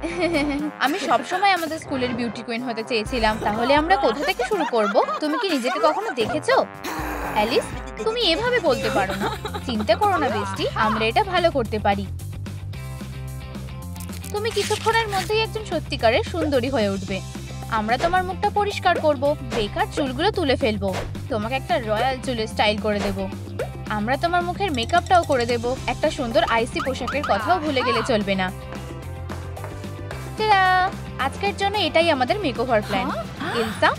[SPEAKER 1] আমি সবসময় আমাদের স্কুলের বিউটি কুইন হতে চেয়েছিলাম। তাহলে আমরা কোথা থেকে শুরু করব? তুমি কি নিজেকে কখনো দেখেছো? অ্যালিস, তুমি এভাবে বলতে পারো না। চিন্তা করো না বেস্টি, আমরা এটা ভালো করতে পারি। তুমি কিছুক্ষণের মধ্যেই একজন সত্যিকারের সুন্দরী হয়ে উঠবে। আমরা তোমার মুখটা পরিষ্কার করব, বেকার চুলগুলো তুলে ফেলবো, তোমাকে একটা রয়্যাল চুলের স্টাইল করে দেব। আমরা তোমার মুখের মেকআপটাও করে দেব। একটা সুন্দর আইসি পোশাকের কথাও ভুলে গেলে চলবে না। টাটা! আজকের জন্য এটাই আমাদের মেকওভার প্ল্যান। এলসা,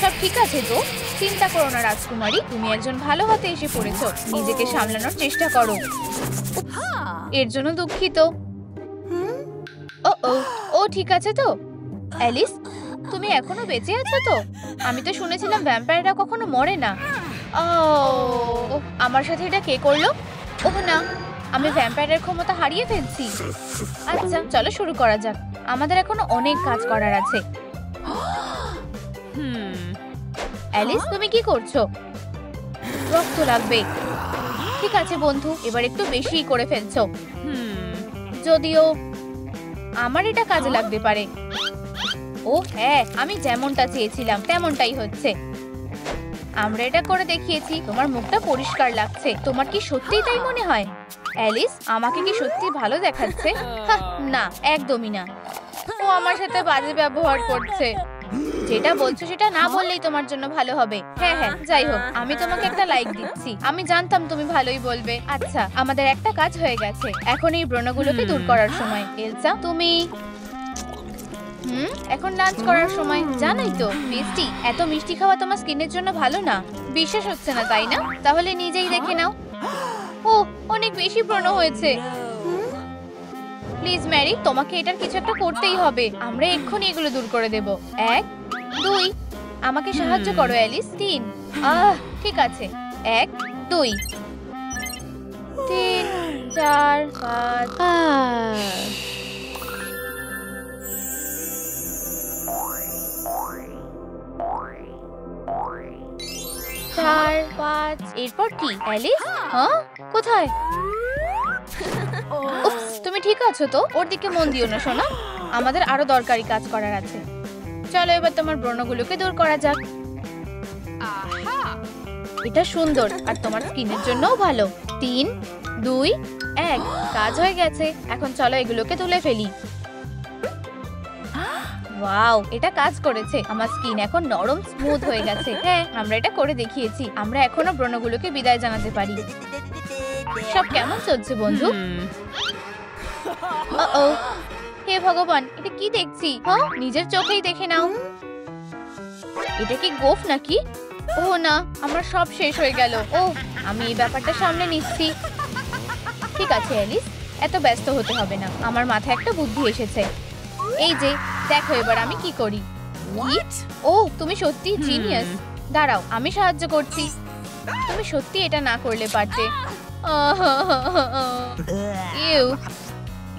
[SPEAKER 1] সব ঠিক আছে তো? চিন্তা করো না রাজকুমারী, তুমি একজন ভালো হাতে এসে পড়েছো। নিজেকে সামলানোর চেষ্টা করো। এর জন্য দুঃখিত। ও ঠিক আছে তো? অ্যালিস, তুমি এখনো বেঁচে আছো তো? আমি তো শুনেছিলাম ভ্যাম্পায়াররা কখনো মরে না। আমার সাথে এটা কে করলো? ওহ না, আমি ভ্যাম্পায়ারের ক্ষমতা হারিয়ে ফেলছি। আচ্ছা, চলো শুরু করা যাক। আমাদের এখনো অনেক কাজ করার আছে। অ্যালিস, তুমি কি করছো? রক্ত লাগবে। ঠিক আছে বন্ধু, এবার একটু বেশি করে ফেলছো। যদিও আমার এটা কাজে লাগতে পারে। ও হ্যাঁ, আমি যেমনটা চেয়েছিলাম তেমনটাই হচ্ছে। আমরা এটা করে দেখিয়েছি। তোমার মুখটা পরিষ্কার লাগছে। তোমার কি সত্যিই তাই মনে হয়? অ্যালিস, আমাকে কি সত্যি ভালো দেখাচ্ছে? না, একদমই না। ও আমার সাথে বাজে ব্যবহার করছে। যেটা বলছো সেটা না বললেই তোমার জন্য ভালো হবে। হ্যাঁ, যাই হোক, আমি তোমাকে একটা লাইক দিচ্ছি। আমি জানতাম তুমি ভালোই বলবে। আচ্ছা, আমাদের একটা কাজ হয়ে গেছে। এখন এই ব্রণগুলোকে দূর করার সময়। এলসা, তুমি এখন লাঞ্চ করার সময়। জানোই তো মিষ্টি, এত মিষ্টি খাওয়া তোমার স্কিনের জন্য ভালো না। বিশ্বাস হচ্ছে না তাই না? তাহলে নিজেই দেখে নাও। ও, অনেক বেশি ব্রণ হয়েছে। প্লিজ ম্যারি, তোমাকে এটার কিছু একটা করতেই হবে। আমরা এক্ষুনি এগুলো দূর করে দেব। 1, 2, আমাকে সাহায্য করো অ্যালিস। 3, ঠিক আছে। 1, 2, 3, 4, 5। 4, 5। এরপর কি অ্যালিস? কোথায়? তুমি ঠিক আছো তো? ওর দিকে মন দিও না শোনো। আমাদের আরো দরকারি কাজ করার আছে। চলো এবার তোমার ব্রণগুলোকে দূর করা যাক। এটা সুন্দর আর তোমার স্কিনের জন্যও ভালো। 3, 2, 1, কাজ হয়ে গেছে। এখন চলো এগুলোকে তুলে ফেলি। ওয়াও, এটা কাজ করেছে। আমার স্কিন এখন নরম স্মুথ হয়ে গেছে। হ্যাঁ, আমরা এটা করে দেখিয়েছি। আমরা এখনো ব্রণগুলোকে বিদায় জানাতে পারি। সব কেমন চলছে বন্ধু? ও হে ভগবান, এটা কি দেখছি? হ্যাঁ, নিজের চোখেই দেখে নাও। এটা কি গোফ নাকি? ও না, আমার সব শেষ হয়ে গেল। ও, আমি এই ব্যাপারটা সামলে নিচ্ছি। ঠিক আছে অ্যালিস, এত ব্যস্ত হতে হবে না। আমার মাথায় একটা বুদ্ধি এসেছে। এই যে দেখো এবার আমি কি করি। ও, তুমি সত্যি জিনিয়াস। দাঁড়াও, আমি সাহায্য করছি। তুমি সত্যি এটা না করলে পারতে। ইউ,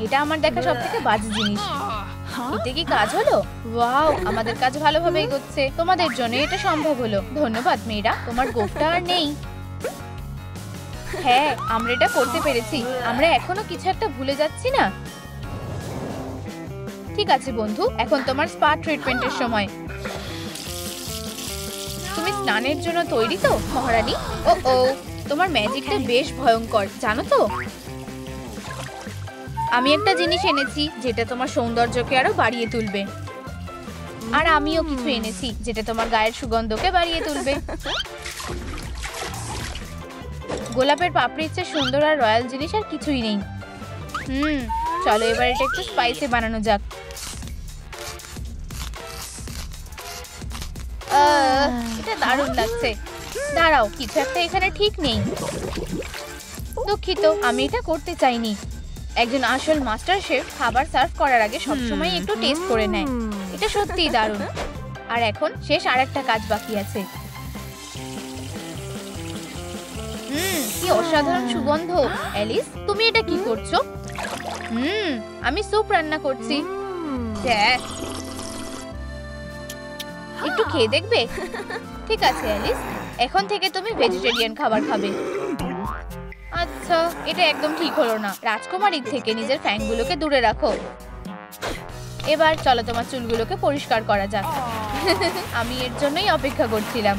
[SPEAKER 1] এটা আমার দেখা সবথেকে বাজে জিনিস। এতে কি কাজ হলো? ওয়াও, আমাদের কাজ ভালোভাবে এগোচ্ছে। তোমাদের জন্য এটা সম্ভব হলো। ধন্যবাদ মেয়েরা, তোমার গোফটা আর নেই। হ্যাঁ, আমরা এটা করতে পেরেছি। আমরা এখনো কিছু একটা ভুলে যাচ্ছি না। ঠিক আছে বন্ধু, এখন তোমার স্পা ট্রিটমেন্টের সময়। তুমি স্নানের জন্য তৈরি তো মহারানী? ও, তোমার ম্যাজিকটা বেশ ভয়ঙ্কর, জানো তো? আমি একটা জিনিস এনেছি যেটা তোমার সৌন্দর্যকে আরো বাড়িয়ে তুলবে। আর আমিও কিছু এনেছি যেটা তোমার গায়ের সুগন্ধকে বাড়িয়ে তুলবে। গোলাপের পাপড়ির চেয়ে সুন্দর আর রয়্যাল জিনিস আর কিছুই নেই। চলো এবার এটা একটু স্পাইসি বানানো যাক। এটা দারুণ লাগছে। দাঁড়াও, কিছু একটা এখানে ঠিক নেই। দুঃখিত, আমি এটা করতে চাইনি। একজন আসল মাস্টার শেফ খাবার সার্ভ করার আগে সবসময় একটু টেস্ট করে নেয়। এটা সত্যিই দারুণ। আর এখন শেষ আরেকটা কাজ বাকি আছে। কি অসাধারণ সুগন্ধ। অ্যালিস, তুমি এটা কি করছো? আমি স্যুপ রান্না করছি। একটু খেয়ে দেখবে? ঠিক আছে অ্যালিস, এখন থেকে তুমি ভেজিটেরিয়ান খাবার খাবে। আচ্ছা, এটা একদম ঠিক হলো না। রাজকুমারীর থেকে নিজের ফ্যাংগুলোকে দূরে রাখো। এবার চলো তোমার চুলগুলোকে পরিষ্কার করা যাক। আমি এর জন্যই অপেক্ষা করছিলাম।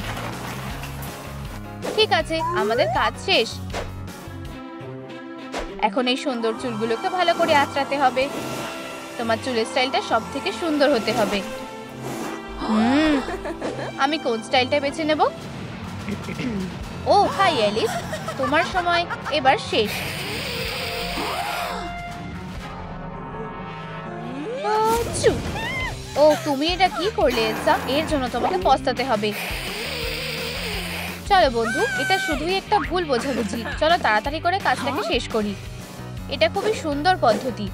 [SPEAKER 1] ঠিক আছে, আমাদের কাজ শেষ। এখন এই সুন্দর চুলগুলোকে ভালো করে আঁচড়াতে হবে। তোমার চুলের স্টাইলটা সব থেকে সুন্দর হতে হবে। আমি কোন স্টাইলটা বেছে নেব? ও হাই অ্যালিস, তোমার সময় এবার শেষ। ও, তুমি এটা কি করলে এলসা? এর জন্য তোমাকে পস্তাতে হবে। চলো বন্ধু, এটা শুধুই একটা ভুল বোঝাবুঝি। চলো তাড়াতাড়ি করে কাজটাকে শেষ করি। এটা খুবই সুন্দর পদ্ধতি।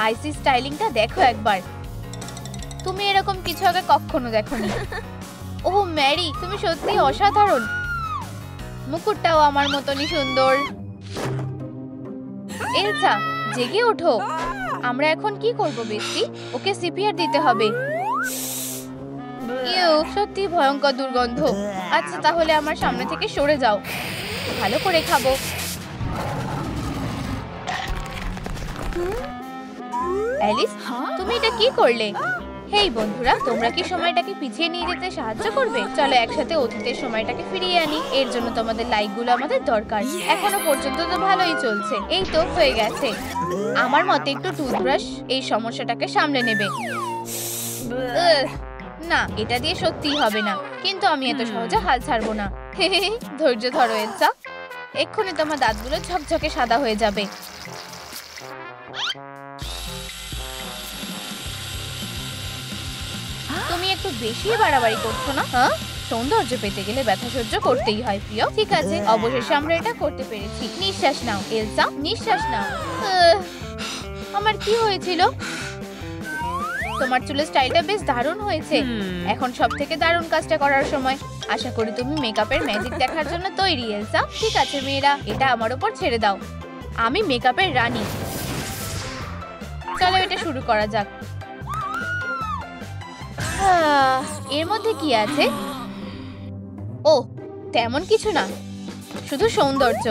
[SPEAKER 1] আইসি স্টাইলিংটা দেখো একবার। তুমি এরকম কিছু আগে কখনো দেখোনি। ও ম্যারি, তুমি সত্যি অসাধারণ। মুকুটটাও আমার মতনই সুন্দর। এলসা, জেগে ওঠো। আমরা এখন কি করব বেস্টি? ওকে সিপিআর দিতে হবে। ইউ, সত্যি ভয়ঙ্কর দুর্গন্ধ। আচ্ছা, তাহলে আমার সামনে থেকে সরে যাও। ভালো করে খাবো। অ্যালিস, তুমি এটা কি করলে? হেই বন্ধুরা, তোমরা কি সময়টাকে পিছিয়ে নিয়ে যেতে সাহায্য করবে? চলো একসাথে অতীতের সময়টাকে ফিরিয়ে আনি। এর জন্য তোমাদের লাইকগুলো আমাদের দরকার। এখনো পর্যন্ত তো ভালোই চলছে। এই তো হয়ে গেছে। আমার মতে একটু টুথব্রাশ এই সমস্যাটাকে সামলে নেবে। না, এটা দিয়ে সত্যিই হবে না। কিন্তু আমি এত সহজে হাল ছাড়বো না। ধৈর্য ধরো এলসা, এক্ষুনি তোমার দাঁতগুলো ঝকঝকে সাদা হয়ে যাবে। তুমি একটু বেশি বাড়াবাড়ি করছো না? হ্যাঁ, সৌন্দর্য পেতে গেলে ব্যথা সহ্য করতেই হয় প্রিয়। ঠিক আছে, অবশেষে আমরা এটা করতে পেরেছি। নিঃশ্বাস নাও এলসা, নিঃশ্বাস নাও। আমার কি হয়েছিল? তোমার চুলের স্টাইলটা বেশ দারুণ হয়েছে। এখন সবথেকে দারুণ কাজটা করার সময়। আশা করি তুমি মেকআপের ম্যাজিক দেখার জন্য তৈরি এলসা। ঠিক আছে মেয়েরা, এটা আমার উপর ছেড়ে দাও। আমি মেকআপের রানী। চলো এটা শুরু করা যাক। এর মধ্যে কি আছে? ও, তেমন কিছু না, শুধু সৌন্দর্য।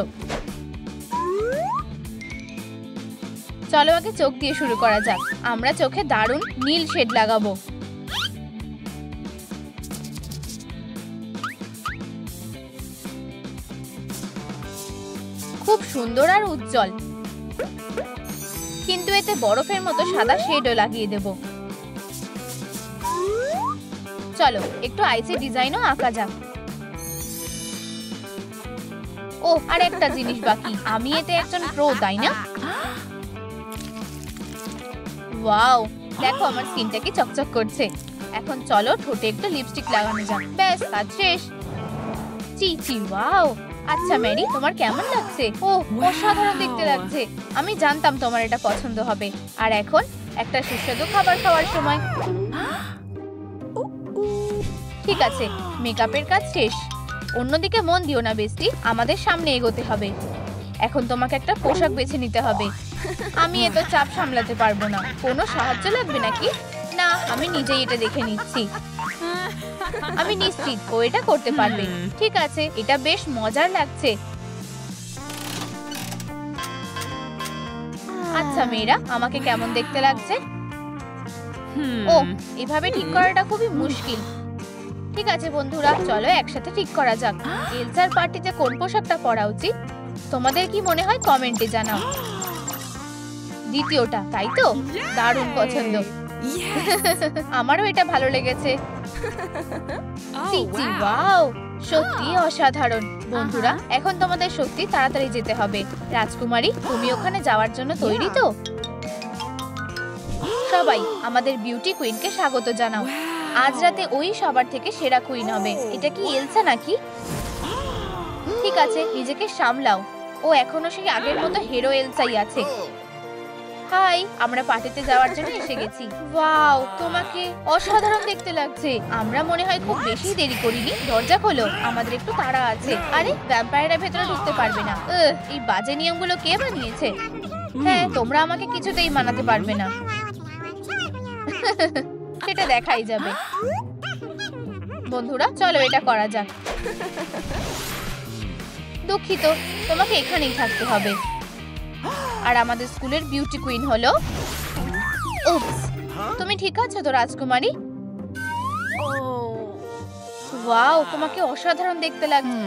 [SPEAKER 1] চলো আগে চোখ দিয়ে শুরু করা যাক। আমরা চোখে দারুণ নীল শেড লাগাবো। খুব সুন্দর আর উজ্জ্বল। কিন্তু এতে বরফের মতো সাদা শেডও লাগিয়ে দেব।
[SPEAKER 3] চলো একটু আইসি ডিজাইনও আঁকা যাক। ও আর একটা জিনিস বাকি, আমি এতে একজন প্রো, তাই না? ওয়াও, দেখো আমার স্কিনটা কি চকচক করছে। এখন চলো ঠোঁটে একটু লিপস্টিক লাগানো যাক। ব্যাস, কাজ শেষ। চি ওয়াও। আচ্ছা ম্যারি, তোমার কেমন লাগছে? ও অসাধারণ দেখতে লাগছে। আমি জানতাম তোমার এটা পছন্দ হবে। আর এখন একটা সুস্বাদু খাবার খাওয়ার সময়। ঠিক আছে, মেকআপের কাজ শেষ। অন্যদিকে মন দিও না বেস্টি, আমাদের সামনে এগোতে হবে। এখন তোমাকে একটা পোশাক বেছে নিতে হবে। আমি এত চাপ সামলাতে পারবো না। কোনো সাহায্য লাগবে নাকি? না, আমি নিজেই এটা দেখে নিচ্ছি। আমি নিশ্চিত ও এটা করতে পারবে। ঠিক আছে, এটা বেশ মজার লাগছে। আচ্ছা মেয়েরা, আমাকে কেমন দেখতে লাগছে? ও, এভাবে ঠিক করাটা খুবই মুশকিল। ঠিক আছে বন্ধুরা, চলো একসাথে ঠিক করা যাক। এলসার পার্টিতে কোন পোশাকটা পরা উচিত? তোমাদের কি মনে হয় কমেন্টে জানাও। দ্বিতীয়টা, তাই তো? দারুণ পছন্দ। আমারও এটা ভালো লেগেছে। ওয়াও, সত্যি অসাধারণ। বন্ধুরা, এখন তোমাদের সত্যি তাড়াতাড়ি যেতে হবে। রাজকুমারী, তুমি ওখানে যাওয়ার জন্য তৈরি তো? সবাই আমাদের বিউটি কুইনকে স্বাগত জানাও। আজ রাতে ওই সবার থেকে সেরা কুইন হবে। এটা কি এলসা নাকি? ঠিক আছে, নিজেকে সামলাও। ও এখনো সেই আগের মতো হিরো এলসাই আছে। হাই, আমরা পার্টিতে যাওয়ার জন্য এসে গেছি। ওয়াও, তোমাকে অসাধারণ দেখতে লাগছে। আমরা মনে হয় খুব বেশি দেরি করিনি। দরজা খোলো, আমাদের একটু তাড়া আছে। আরে, ভ্যাম্পায়াররা ভেতরে ঢুকতে পারবে না। এই বাজে নিয়মগুলো কে বানিয়েছে? হ্যাঁ, তোমরা আমাকে কিছুতেই মানাতে পারবে না। সেটা দেখাই যাবে। বন্ধুরা, চলো এটা করা যাক। দুঃখিত, তোমাকে এখানেই থাকতে হবে। আর আমাদের স্কুলের বিউটি কুইন হলো। তুমি ঠিক আছো তো রাজকুমারী? ওয়াও, তোমাকে অসাধারণ দেখতে লাগছে।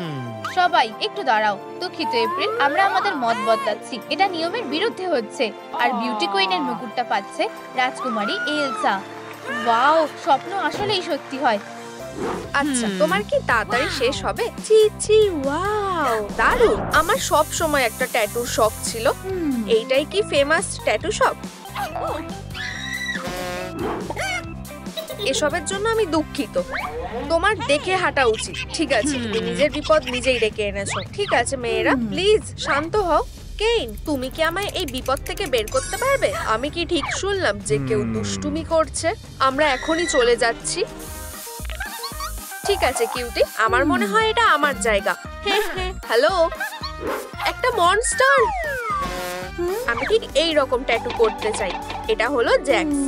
[SPEAKER 3] সবাই একটু দাঁড়াও। দুঃখিত এপ্রিল, আমরা আমাদের মত বদলাচ্ছি। এটা নিয়মের বিরুদ্ধে হচ্ছে। আর বিউটি কুইনের মুকুটটা পাচ্ছে রাজকুমারী এলসা। ওয়াও, স্বপ্ন আসলেই সত্যি হয়।
[SPEAKER 1] আচ্ছা, তোমার কি তাড়াতাড়ি শেষ হবে? ওয়াও, দারুণ। আমার সব সময় একটা ট্যাটুর শখ ছিল। এইটাই কি ফেমাস ট্যাটু শপ? এসবের জন্য আমি দুঃখিত। তোমার দেখে হাঁটা উচিত। ঠিক আছে, তুমি নিজের বিপদ নিজেই ডেকে এনেছো। ঠিক আছে মেয়েরা, প্লিজ শান্ত হও। কেইন, তুমি কি আমায় এই বিপদ থেকে বের করতে পারবে? আমি কি ঠিক শুনলাম যে কেউ দুষ্টুমি করছে? আমরা এখনই চলে যাচ্ছি। ঠিক আছে কিউটি, আমার মনে হয় এটা আমার জায়গা। হ্যালো, একটা মনস্টার। আমি ঠিক এই রকম ট্যাটু করতে চাই। এটা হলো জ্যাক্স।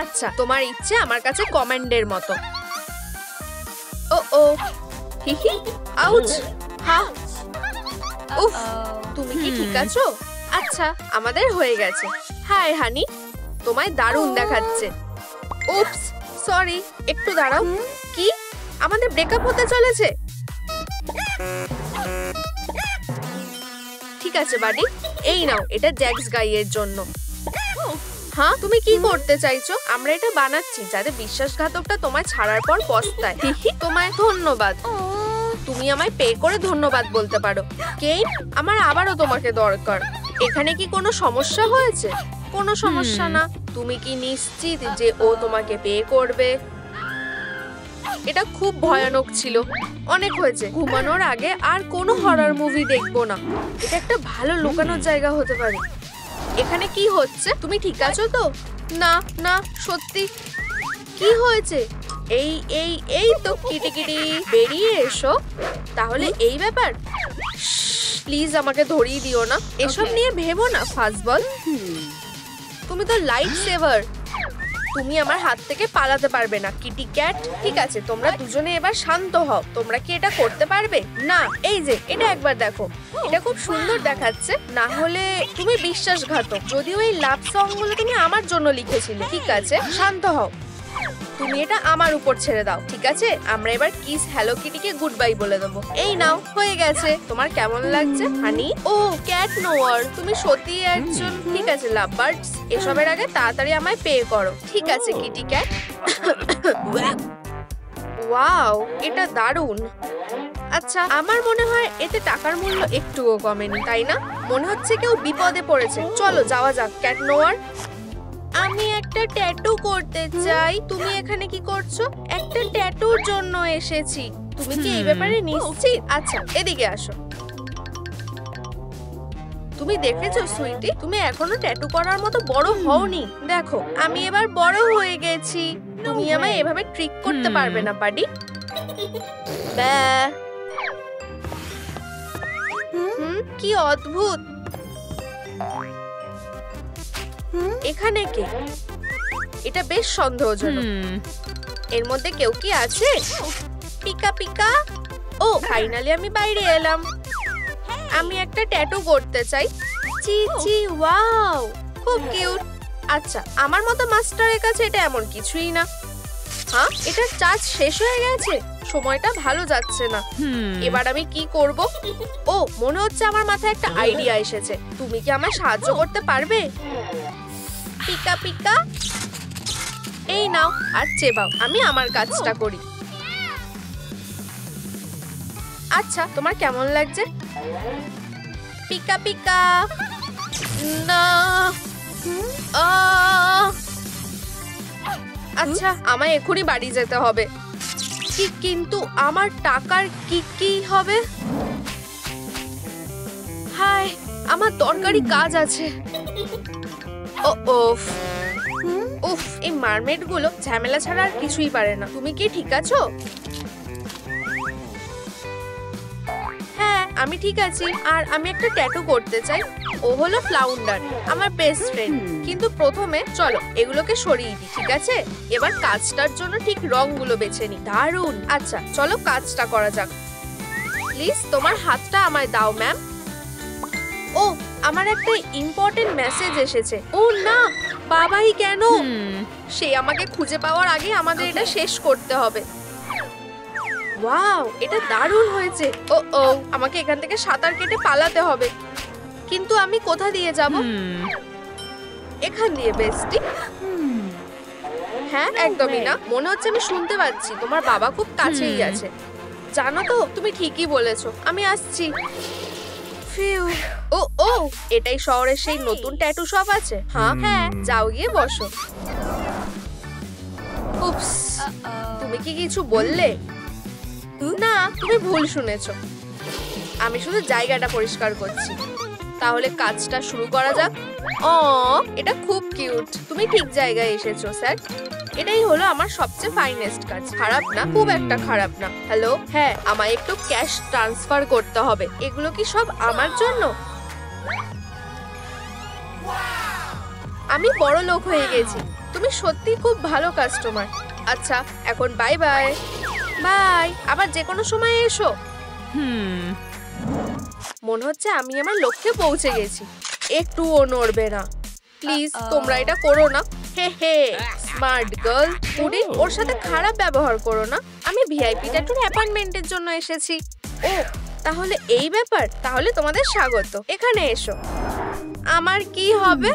[SPEAKER 1] আচ্ছা, তোমার ইচ্ছে আমার কাছে কমান্ডের মতো। ও হিহি, আউচ, হা, উফ, তুমি কি ঠিক আছো? আচ্ছা, আমাদের হয়ে গেছে। হাই হানি, তোমায় দারুণ দেখাচ্ছে। উপস, সরি, একটু দাঁড়াও। কি, আমাদের ব্রেকআপ হতে চলেছে? ঠিক আছে বাডি, এই নাও, এটা জ্যাক্স গাইয়ের জন্য। হ্যাঁ, তুমি কি করতে চাইছো? আমরা এটা বানাচ্ছি যাতে বিশ্বাসঘাতকটা তোমায় ছাড়ার পর পস্তায়। তোমায় ধন্যবাদ। তুমি আমায় পে করে ধন্যবাদ বলতে পারো। কেইন, আমার আবারও তোমাকে দরকার। এখানে কি কোনো সমস্যা হয়েছে? কোনো সমস্যা না। তুমি কি নিশ্চিত যে ও তোমাকে পে করবে? এটা খুব ভয়ানক ছিল। অনেক হয়েছে। ঘুমানোর আগে আর কোনো হরর মুভি দেখবো না। এটা একটা ভালো লুকানোর জায়গা হতে পারে। এখানে কি হচ্ছে? তুমি ঠিক আছো তো? না না, সত্যি। কি হয়েছে? এই তো কিটিকিটি, বেরিয়ে এসো। তাহলে এই ব্যাপার। প্লিজ আমাকে ধরিয়ে দিও না। এসব নিয়ে ভেবো না, ফাজবল। তুমি তো লাইট সেভার। তুমি আমার হাত থেকে পালাতে পারবে না, কিটি ক্যাট। ঠিক আছে, তোমরা দুজনে এবার শান্ত হও। তোমরা কি এটা করতে পারবে? না, এই যে এটা একবার দেখো। এটা খুব সুন্দর দেখাচ্ছে। না হলে তুমি বিশ্বাসঘাতক। যদিও এই লাভ সং গুলো তুমি আমার জন্য লিখেছিলে। ঠিক আছে, শান্ত হও। তুমি এটা আমার উপর ছেড়ে দাও। ঠিক আছে, আমরা এবার কিস হ্যালো কিটিকে গুড বাই বলে দেবো। এই নাও, হয়ে গেছে। তোমার কেমন লাগছে হানি? ও ক্যাট নোয়ার, তুমি সত্যি একজন। ঠিক আছে লাভ বার্ডস, এসবের আগে তাড়াতাড়ি আমায় পে করো। ঠিক আছে কিটি ক্যাট। ওয়াও, এটা দারুণ। আচ্ছা, আমার মনে হয় এতে টাকার মূল্য একটুও কমেনি, তাই না? মনে হচ্ছে কেউ বিপদে পড়েছে। চলো যাওয়া যাক। ক্যাট নোয়ার, আমি একটা ট্যাটু করতে চাই। তুমি এখানে কি করছো? একটা ট্যাটুর জন্য এসেছি। তুমি কি এই ব্যাপারে নিশ্চিত? আচ্ছা, এদিকে আসো। তুমি দেখেছো সুইটি, তুমি এখনো ট্যাটু করার মতো বড় হওনি। দেখো, আমি এবার বড় হয়ে গেছি। তুমি আমায় এভাবে ট্রিক করতে পারবে না, বাডি। কি অদ্ভুত। এখানে কে? এটা বেশ সন্দেহজনক। এর মধ্যে কেউ কি আছে? Pika Pika. ও, ফাইনালি আমি বাইরে এলাম। আমি একটা ট্যাটু করতে চাই। চি চি, ওয়াও, খুব কিউট। আচ্ছা, আমার মতো মাস্টারের কাছে এটা এমন কিছুই না। হ্যাঁ, এটার চার্জ শেষ হয়ে গেছে। সময়টা ভালো যাচ্ছে না। এবার আমি কি করব? ও, মনে হচ্ছে আমার মাথায় একটা আইডিয়া এসেছে। তুমি কি আমায় সাহায্য করতে পারবে? পিকা পিকা, এই নাও আর চেবাও। আমি আমার কাজটা করি। আচ্ছা, তোমার কেমন লাগছে? Pika Pika. না, আচ্ছা, আমায় এখনই বাড়ি যেতে হবে। কিন্তু আমার টাকার কি হবে? হায়, আমার দরকারি কাজ আছে। উফ, এই মারমেড গুলো ঝামেলা ছাড়া আর কিছুই পারে না। তুমি কি ঠিক আছো? হ্যাঁ, আমি ঠিক আছি। আর আমি একটা ট্যাটু করতে চাই। ও হলো ফ্লাউন্ডার, আমার বেস্ট ফ্রেন্ড। কিন্তু প্রথমে চলো এগুলোকে সরিয়ে দিই, ঠিক আছে? এবার কাজটার জন্য ঠিক রংগুলো বেছে নিই। দারুণ। আচ্ছা, চলো কাজটা করা যাক। প্লিজ তোমার হাতটা আমায় দাও, ম্যাম। ও, আমার একটা ইম্পর্টেন্ট মেসেজ এসেছে। ও না, বাবাই কেন? সে আমাকে খুঁজে পাওয়ার আগে আমাদের এটা শেষ করতে হবে। ওয়াও, এটা দারুণ হয়েছে। ও, আমাকে এখান থেকে সাঁতার কেটে পালাতে হবে। কিন্তু আমি কোথা দিয়ে যাব? এখান দিয়ে, বেস্টি। হ্যাঁ, একদমই না। মনে হচ্ছে আমি শুনতে পাচ্ছি তোমার বাবা খুব কাছেই আছে। জানো তো, তুমি ঠিকই বলেছো। আমি আসছি। ফিউ। ও, এটাই শহরের সেই নতুন ট্যাটু শপ আছে? হ্যাঁ, যাও গিয়ে বসো। উপস, তুমি কি কিছু বললে? না, তুমি ভুল শুনেছো। আমি শুধু জায়গাটা পরিষ্কার করছি। তাহলে কাজটা শুরু করা যাক। এটা খুব কিউট। তুমি ঠিক জায়গায় এসেছো, স্যার। এটাই হলো আমার সবচেয়ে ফাইনেস্ট কাজ। খারাপ না, খুব একটা খারাপ না। হ্যালো, হ্যাঁ, আমায় একটু ক্যাশ ট্রান্সফার করতে হবে। এগুলো কি সব আমার জন্য? আমি বড় লোক হয়ে গেছি। তুমি সত্যি খুব ভালো কাস্টমার। আচ্ছা, এখন বাই বাই। বাই, আবার যে কোনো সময় এসো। মনে হচ্ছে আমি আমার লক্ষ্যে পৌঁছে গেছি। একটুও নড়বে না। প্লিজ, তোমরা এটা করো না। হে, স্মার্ট গার্ল। পুডিং, ওর সাথে খারাপ ব্যবহার করো না। আমি ভিআইপি ট্যাটুর অ্যাপয়েন্টমেন্টের জন্য এসেছি। ও, তাহলে এই ব্যাপার। তাহলে তোমাদের স্বাগত। এখানে এসো। আমার কি হবে?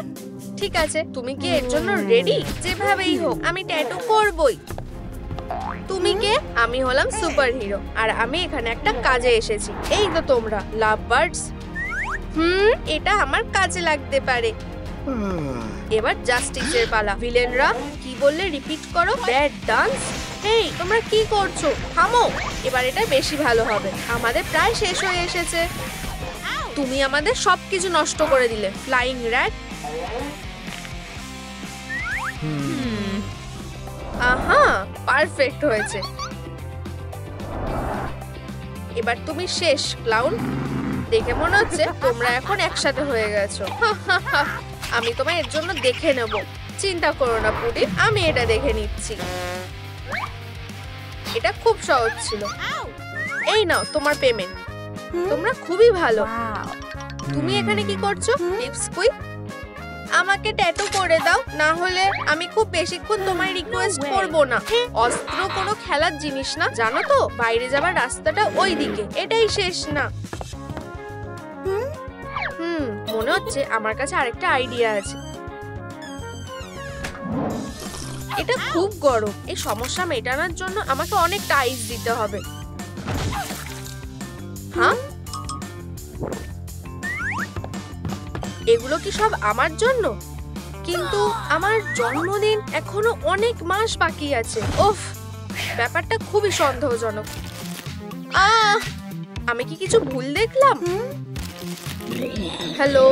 [SPEAKER 1] ঠিক আছে, তুমি কি এর জন্য রেডি? যেভাবেই হোক আমি ট্যাটু করবই। তুমি কে? আমি হলাম সুপার হিরো, আর আমি এখানে একটা কাজে এসেছি। এই তো তোমরা লাভ বার্ডস। এটা আমার কাজে লাগতে পারে। এবার জাস্টিসের পালা। ভিলেনরা কি বললে রিপিট করো। Bad dance. হেই, তোমরা কি করছো? থামো। এবার এটা বেশি ভালো হবে। আমাদের প্রায় শেষ হয়ে এসেছে। তুমি আমাদের সবকিছু নষ্ট করে দিলে, ফ্লাইং র্যাট। আহা, পারফেক্ট হয়েছে। এবার তুমি শেষ, ক্লাউন। দেখে মনে হচ্ছে তোমরা এখন একসাথে হয়ে গেছো। আমি তোমায় এর জন্য দেখে নেব। চিন্তা করো না পুডি, আমি এটা দেখে নিচ্ছি। এটা খুব সহজ ছিল। এই নাও তোমার পেমেন্ট। তোমরা খুবই ভালো। তুমি এখানে কি করছো? টিপস কুইক, আমাকে ট্যাটু করে দাও, না হলে আমি খুব বেশিক্ষণ তোমায় রিকোয়েস্ট করব না। অস্ত্র কোনো খেলার জিনিস না, জানো তো? বাইরে যাবার রাস্তাটা ওই দিকে। এটাই শেষ না। মনে হচ্ছে আমার কাছে আরেকটা আইডিয়া আছে। এটা খুব গরম। এই সমস্যা মেটানোর জন্য আমাকে অনেকটা আইস দিতে হবে। হ্যাঁ, এগুলো কি সব আমার জন্য? কিন্তু আমার জন্মদিন এখনো অনেক মাস বাকি আছে। ওফ, ব্যাপারটা খুবই সন্দেহজনক। আমি কি কিছু ভুল দেখলাম? হ্যালো,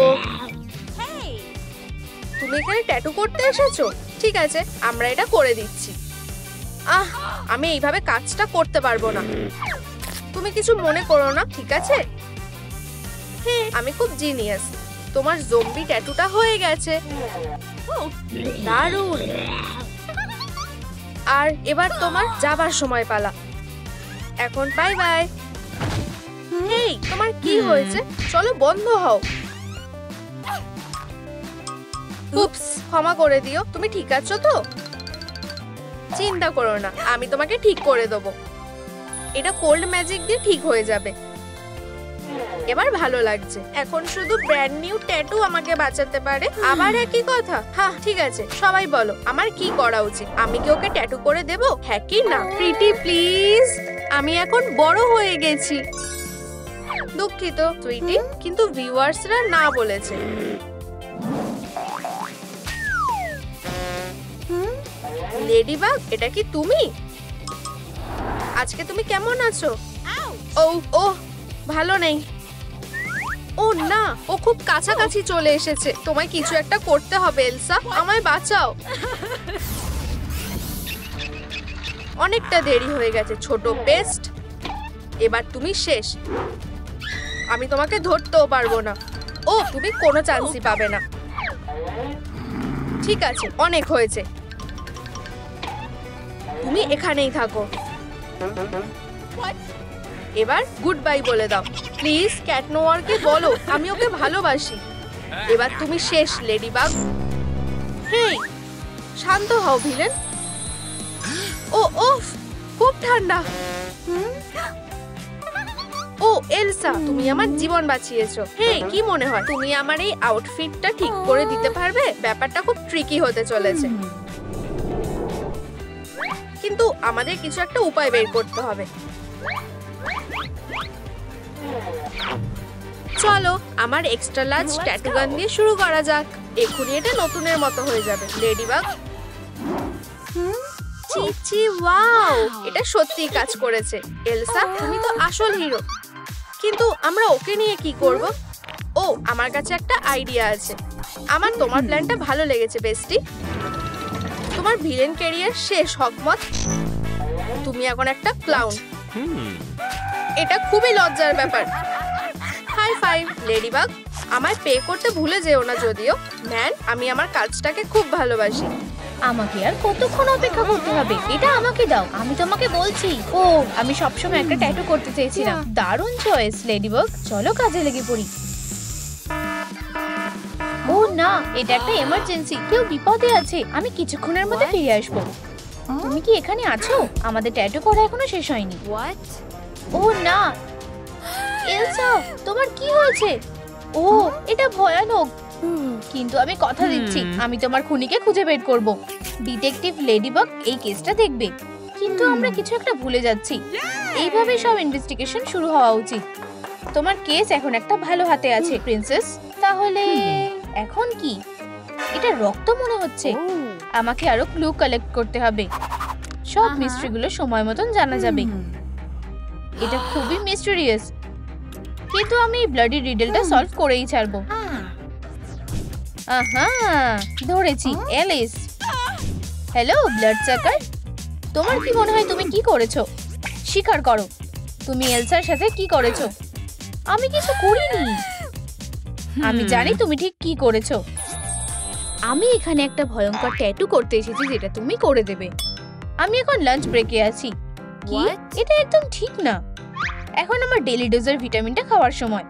[SPEAKER 1] তুমি এখানে ট্যাটু করতে এসেছো? ঠিক আছে, আমরা এটা করে দিচ্ছি। আমি এইভাবে কাজটা করতে পারবো না। তুমি কিছু মনে করো না, ঠিক আছে? হ্যাঁ, আমি খুব জিনিয়াস। তোমার জম্বি ট্যাটুটা হয়ে গেছে। দারুণ। আর এবার তোমার যাবার সময় পালা। এখন বাই বাই। হেই, তোমার কি হয়েছে? চলো বন্ধ হও। উপস, ক্ষমা করে দিও। তুমি ঠিক আছো তো? চিন্তা করো না, আমি তোমাকে ঠিক করে দেবো। এটা কোল্ড ম্যাজিক দিয়ে ঠিক হয়ে যাবে। এবার ভালো লাগছে। এখন শুধু ব্র্যান্ড নিউ ট্যাটু আমাকে বাঁচাতে পারে। আবার একই কথা? হ্যাঁ, ঠিক আছে, সবাই বলো আমার কি করা উচিত। আমি কি ওকে ট্যাটু করে দেব, হ্যাঁ কি না? প্রিটি প্লিজ, আমি এখন বড় হয়ে গেছি। দুঃখিত সুইটি, কিন্তু ভিউয়ার্সরা না বলেছে। লেডিবাগ, এটা কি তুমি? আজকে তুমি কেমন আছো? ও ভালো নেই। ও না, ও খুব কাছাকাছি চলে এসেছে। তোমায় কিছু একটা করতে হবে এলসা, আমায় বাঁচাও। অনেকটা দেরি হয়ে গেছে ছোট পেস্ট। এবার তুমি শেষ। আমি তোমাকে ধরতেও পারবো না। ও, তুমি কোনো চান্সই পাবে না। ঠিক আছে, অনেক হয়েছে। তুমি এখানেই থাকো। এবার গুড বাই বলে দাও প্লিজ। ক্যাট নোয়ারকে বলো আমি ওকে ভালোবাসি। এবার তুমি শেষ লেডিবাগ। হেই, শান্ত হও ভিলেন। ওফ, খুব ঠান্ডা। ও এলসা, তুমি আমার জীবন বাঁচিয়েছো। হেই, কি মনে হয় তুমি আমার এই আউটফিটটা ঠিক করে দিতে পারবে? ব্যাপারটা খুব ট্রিকি হতে চলেছে, কিন্তু আমাদের কিছু একটা উপায় বের করতে হবে। চলো, আমার এক্সট্রা লার্জ ট্যাটু গান দিয়ে শুরু করা যাক। এক্ষুনি এটা নতুনের মতো হয়ে যাবে। লেডিবাগ, চিচি, ওয়াও, এটা সত্যিই কাজ করেছে। এলসা, তুমি তো আসল হিরো। কিন্তু আমরা ওকে নিয়ে কি করব? ও, আমার কাছে একটা আইডিয়া আছে। আমার তোমার প্ল্যানটা ভালো লেগেছে বেস্টি। তোমার ভিলেন ক্যারিয়ার শেষ হকমত। তুমি এখন একটা ক্লাউন। এটা খুবই লজ্জার ব্যাপার। High five ladybug. আমায় পে করতে ভুলে যেও না যদিও। ম্যান, আমি আমার কাজটাকে খুব ভালোবাসি।
[SPEAKER 3] আমাকে আর কতক্ষণ অপেক্ষা করতে হবে? এটা আমাকে দাও, আমি তোমাকে বলছি। ও, আমি সবসময় একটা ট্যাটু করতে চেয়েছিলাম। দারুণ চয়েস লেডিবাগ, চলো কাজে লেগে পড়ি। ও না, এটা একটা এমার্জেন্সি, কেউ বিপদে আছে। আমি কিছুক্ষণের মধ্যে ফিরে আসবো। তুমি কি এখানে আছো? আমাদের ট্যাটু করা এখনো শেষ হয়নি। ও না, এলসা, তোমার কি হয়েছে? ও, এটা ভয়ানক। কিন্তু আমি কথা দিচ্ছি, আমি তোমার খুনিকে খুঁজে বের করব। ডিটেকটিভ লেডিবাগ এই কেসটা দেখবে। কিন্তু আমরা কিছু একটা ভুলে যাচ্ছি। এইভাবে সব ইনভেস্টিগেশন শুরু হওয়া উচিত। তোমার কেস এখন একটা ভালো হাতে আছে প্রিন্সেস। তাহলে এখন কি? এটা রক্ত মনে হচ্ছে। আমাকে আরো ক্লু কালেক্ট করতে হবে। সব মিস্ট্রিগুলো সময় মতন জানা যাবে। এটা খুবই মিস্টেরিয়াস, কিন্তু আমি ব্লাডি রিডলটা সলভ করেই ছাড়বো। আহা, ধরেছি, এলিস। হ্যালো ব্লাড সাকার, তোমার কি মনে হয় তুমি কি করেছো? স্বীকার করো, তুমি এলসার সাথে কি করেছো? আমি কিছু করিনি। আমি জানি তুমি ঠিক কি করেছো। আমি এখানে একটা ভয়ঙ্কর ট্যাটু করতে এসেছি যেটা তুমি করে দেবে। আমি এখন লাঞ্চ ব্রেকে আছি। কি? এটা একদম ঠিক না। এখন আমার ডেইলি ডোজের ভিটামিনটা খাওয়ার সময়।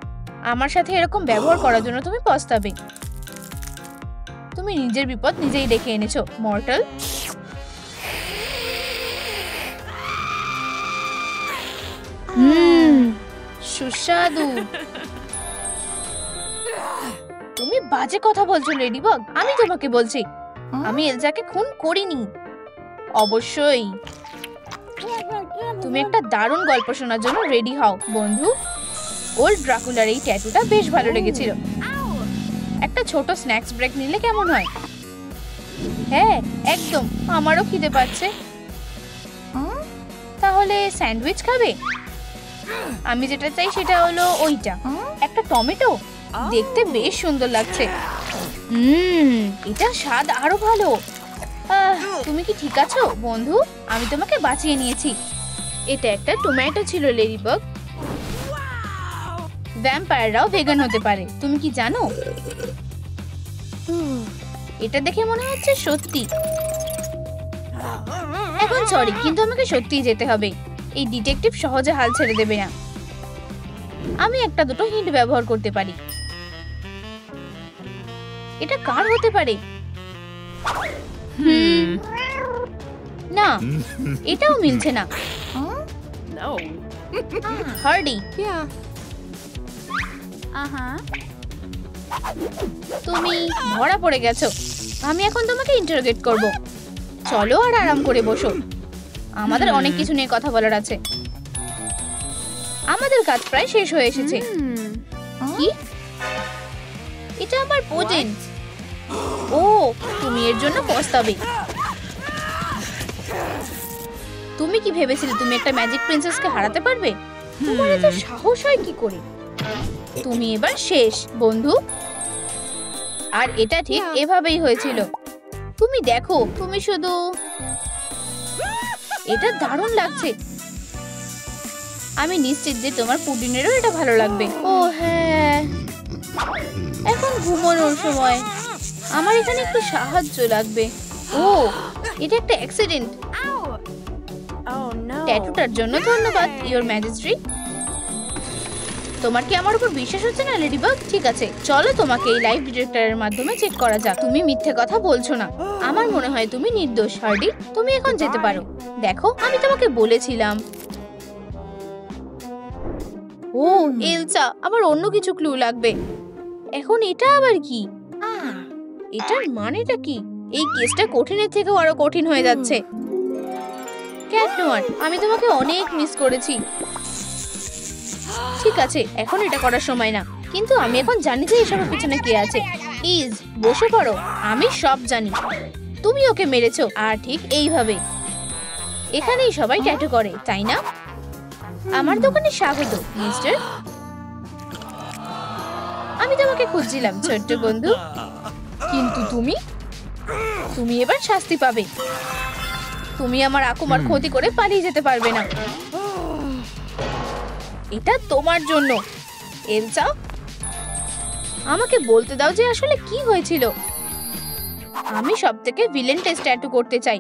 [SPEAKER 3] আমার সাথে এরকম ব্যবহার করার জন্য তুমি পস্তাবে। তুমি নিজের বিপদ নিজেই ডেকে এনেছো, মর্টাল। সুস্বাদু। তুমি বাজে কথা বলছো লেডিবাগ। আমি তোমাকে বলছি, আমি এলসাকে খুন করিনি। অবশ্যই। তুমি একটা দারুণ গল্প শোনার জন্য রেডি হও বন্ধু। ওল্ড ড্রাকুলার এই ট্যাটুটা বেশ ভালো লেগেছিল। একটা ছোট স্ন্যাক্স ব্রেক নিলে কেমন হয়? হ্যাঁ একদম, আমারও খিদে পাচ্ছে। তাহলে স্যান্ডউইচ খাবে? আমি যেটা চাই সেটা হলো ওইটা, একটা টমেটো। দেখতে বেশ সুন্দর লাগছে। এটা স্বাদ আরো ভালো। তুমি কি ঠিক আছো বন্ধু? আমি তোমাকে বাঁচিয়ে নিয়েছি।
[SPEAKER 1] এটা একটা টমেটো ছিল লেডিবাগ।
[SPEAKER 3] ভ্যাম্পায়াররাও ভেগান হতে পারে, তুমি কি জানো? এটা দেখে মনে হচ্ছে সত্যি। এখন সরি, কিন্তু আমাকে সত্যিই যেতে হবে। এই ডিটেকটিভ সহজে হাল ছেড়ে দেবে না। আমি একটা দুটো হিন্ট ব্যবহার করতে পারি। এটা কার হতে পারে? না, এটাও মিলছে না। হার্ডি, তুমি ধরা পড়ে গেছো। আমি এখন তোমাকে ইন্টারোগেট করব। চলো আর আরাম করে বসো, আমাদের অনেক কিছু নিয়ে কথা বলার আছে। আমাদের কাজ প্রায় শেষ হয়ে এসেছে। কি? এটা আমার প্রজেন্ট। ও, তুমি এর জন্য পস্তাবে। তুমি কি ভেবেছিলে তুমি একটা ম্যাজিক প্রিন্সেসকে হারাতে পারবে? তোমার এত সাহস হয় কি করে? তুমি এবার শেষ বন্ধু। আর এটা ঠিক এভাবেই হয়েছিল। তুমি দেখো, তুমি শুধু। এটা দারুণ লাগছে। আমি নিশ্চিত যে তোমার পুডিনেরও এটা ভালো লাগবে। ও হ্যাঁ, এখন ঘুমানোর সময়। আমার এখানে একটু সাহায্য লাগবে। ও, এটা একটা অ্যাক্সিডেন্ট। ট্যাটুটার জন্য ধন্যবাদ ইওর ম্যাজেস্টি। তোমার কি আমার উপর বিশ্বাস হচ্ছে না লেডিবাগ? ঠিক আছে, চলো তোমাকে এই লাইভ ডিটেক্টরের মাধ্যমে চেক করা যাক। তুমি মিথ্যে কথা বলছো না। আমার মনে হয় তুমি নির্দোষ হার্ডি। তুমি এখন যেতে পারো। দেখো, আমি তোমাকে বলেছিলাম। ও এলসা, আমার অন্য কিছু ক্লু লাগবে। এখন এটা আবার কি? এটার মানেটা কি? এই কেসটা কঠিনের থেকেও আরো কঠিন হয়ে যাচ্ছে। ক্যাট নোয়ার, আমি তোমাকে অনেক মিস করেছি। ঠিক আছে, এখন এটা করার সময় না। কিন্তু আমি এখন জানি যে এসবের পিছনে কে আছে। প্লিজ বসে পড়ো, আমি সব জানি। তুমি ওকে মেরেছো, আর ঠিক এইভাবে। এখানেই সবাই ট্যাটু করে, তাই না? আমার দোকানে স্বাগত মিস্টার। আমি তোমাকে খুঁজছিলাম ছোট্ট বন্ধু। কিন্তু তুমি এবার শাস্তি পাবে। তুমি আমার আকুমার ক্ষতি করে পালিয়ে যেতে পারবে না। এটা তোমার জন্য এলসা। আমাকে বলতে দাও যে আসলে কি হয়েছিল। আমি সবথেকে ভিলেন টেস্ট ট্যাটু করতে চাই।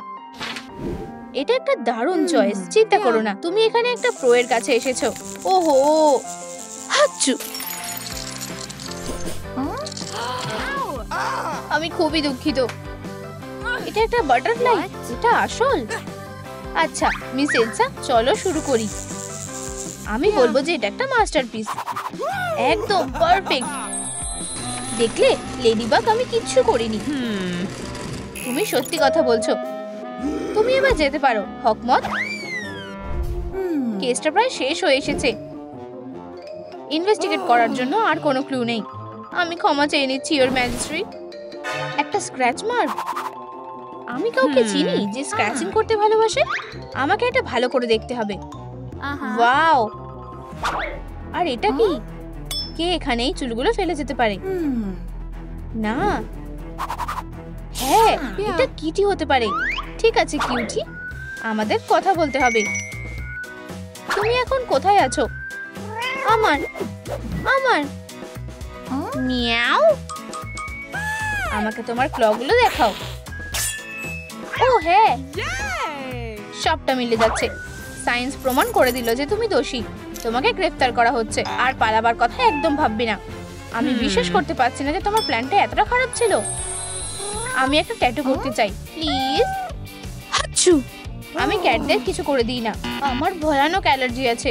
[SPEAKER 3] এটা একটা দারুণ চয়েস। চিন্তা করো না, তুমি এখানে একটা প্রো এর কাছে এসেছো। ওহো, হাচ্চু। আমি খুবই দুঃখিত। এটা একটা বাটারফ্লাই। এটা আসল? আচ্ছা মিস এলসা, চলো শুরু করি। আমি বলবো যে এটা একটা মাস্টারপিস। একদম পারফেক্ট। দেখলে লেডিবাগ, আমি কিচ্ছু করিনি। তুমি সত্যি কথা বলছো। তুমি এবার যেতে পারো হকমত। কেসটা প্রায় শেষ হয়ে এসেছে। ইনভেস্টিগেট করার জন্য আর কোনো ক্লু নেই। আমি ক্ষমা চেয়ে নিচ্ছি ইওর ম্যাজিস্ট্রি। একটা স্ক্র্যাচ মার্ক। আমি কাউকে চিনি যে স্ক্র্যাচিং করতে ভালোবাসে? আমাকে এটা ভালো করে দেখতে হবে। ওয়াও, আর এটা কি? কে এখানে এই চুলগুলো ফেলে যেতে পারে? না, হ্যাঁ, এটা কিটি হতে পারে। ঠিক আছে কিউটি, আমাদের কথা বলতে হবে। তুমি এখন কোথায় আছো? আমার মিয়াও। আমাকে তোমার ক্লগুলো দেখাও। ও হ্যাঁ, সবটা মিলে যাচ্ছে। সায়েন্স প্রমাণ করে দিল যে তুমি দোষী। তোমাকে গ্রেফতার করা হচ্ছে। আর পালাবার কথা একদম ভাববি না। আমি বিশ্বাস করতে পারছি না যে তোমার প্ল্যানটা এতটা খারাপ ছিল। আমি একটা ট্যাটু করতে চাই, প্লিজ। হাচ্চু। আমি ক্যাটদের কিছু করে দিই না। আমার ভয়ানক অ্যালার্জি আছে।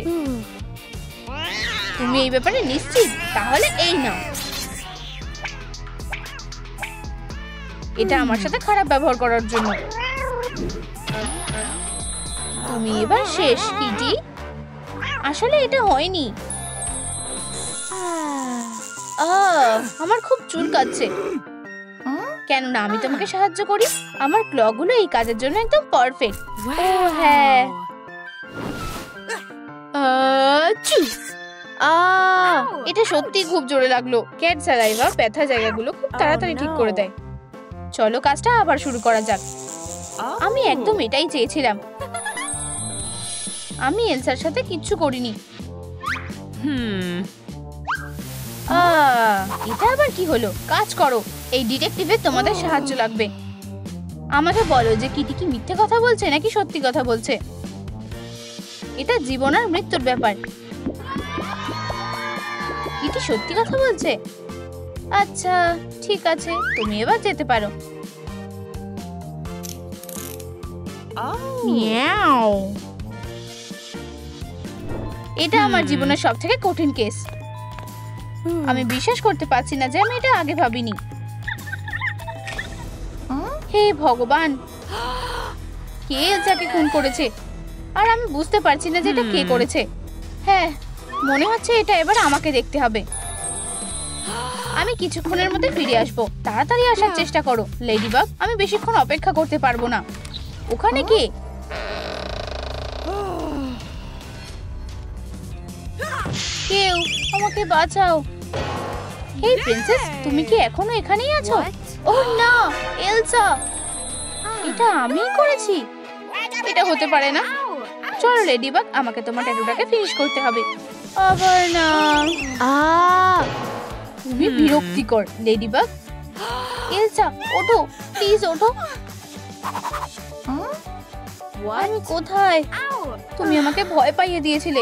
[SPEAKER 3] তুমি এই ব্যাপারে নিশ্চিত? তাহলে এই নাও। এটা আমার সাথে খারাপ ব্যবহার করার জন্য। তুমি এবার শেষ কিটি। আসলে এটা হয়নি। আমার খুব চুলকাচ্ছে। কেন না আমি তোমাকে সাহায্য করি? আমার ক্লগুলো এই কাজের জন্য একদম পারফেক্ট। ও হ্যাঁ, এটা সত্যি খুব জোরে লাগলো। ক্যাট সালাইভা ব্যথা জায়গাগুলো খুব তাড়াতাড়ি ঠিক করে দেয়। চলো কাজটা আবার শুরু করা যাক। আমি একদম এটাই চেয়েছিলাম। আমি এলসার সাথে কিচ্ছু করিনি। এটা আবার কি হলো? কাজ করো, এই ডিটেকটিভের তোমাদের সাহায্য লাগবে। আমাকে বলো যে কিটি কি মিথ্যে কথা বলছে নাকি সত্যি কথা বলছে। এটা জীবন আর মৃত্যুর ব্যাপার। কিটি সত্যি কথা বলছে। আচ্ছা ঠিক আছে, তুমি এবার যেতে পারো। মিয়াও। এটা আমার জীবনের সবথেকে কঠিন কেস। আমি বিশ্বাস করতে পারছি না যে আমি এটা আগে ভাবিনি। হে ভগবান, কে এলসাকে খুন করেছে? আর আমি বুঝতে পারছি না যে এটা কে করেছে। হ্যাঁ, মনে হচ্ছে এটা এবার আমাকে দেখতে হবে। আমি কিছুক্ষণের মধ্যে ফিরে আসবো। তাড়াতাড়ি আসার চেষ্টা করো লেডিবাগ। আমি বেশিক্ষণ অপেক্ষা করতে পারবো না। ওখানে কে? কেউ আমাকে বাঁচাও। হেই প্রিন্সেস, তুমি কি এখনো এখানেই আছো? ওহ না, এলসা, এটা আমিই করেছি। এটা হতে পারে না। চলো লেডিবাগ, আমাকে তোমার ট্যাটুটাকে ফিনিশ করতে হবে। আবার না। তুমি বিরক্তিকর লেডিবাগ। এলসা ওঠো, প্লিজ ওঠো। আমি কোথায়? তুমি আমাকে ভয় পাইয়ে দিয়েছিলে।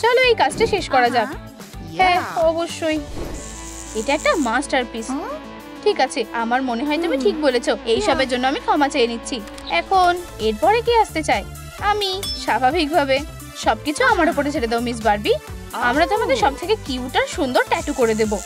[SPEAKER 3] চলো এই কাজটা শেষ করা যাক। হ্যাঁ অবশ্যই, এটা একটা মাস্টারপিস। ঠিক আছে, আমার মনে হয় তুমি ঠিক বলেছো। এই সবের জন্য আমি ক্ষমা চেয়ে নিচ্ছি। এখন এরপরে কি আসতে চাই? আমি স্বাভাবিকভাবে সবকিছু আমার উপরে ছেড়ে দাও মিস বারবি। আমরা তোমাকে সব থেকে কিউট আর সুন্দর ট্যাটু করে দেবো।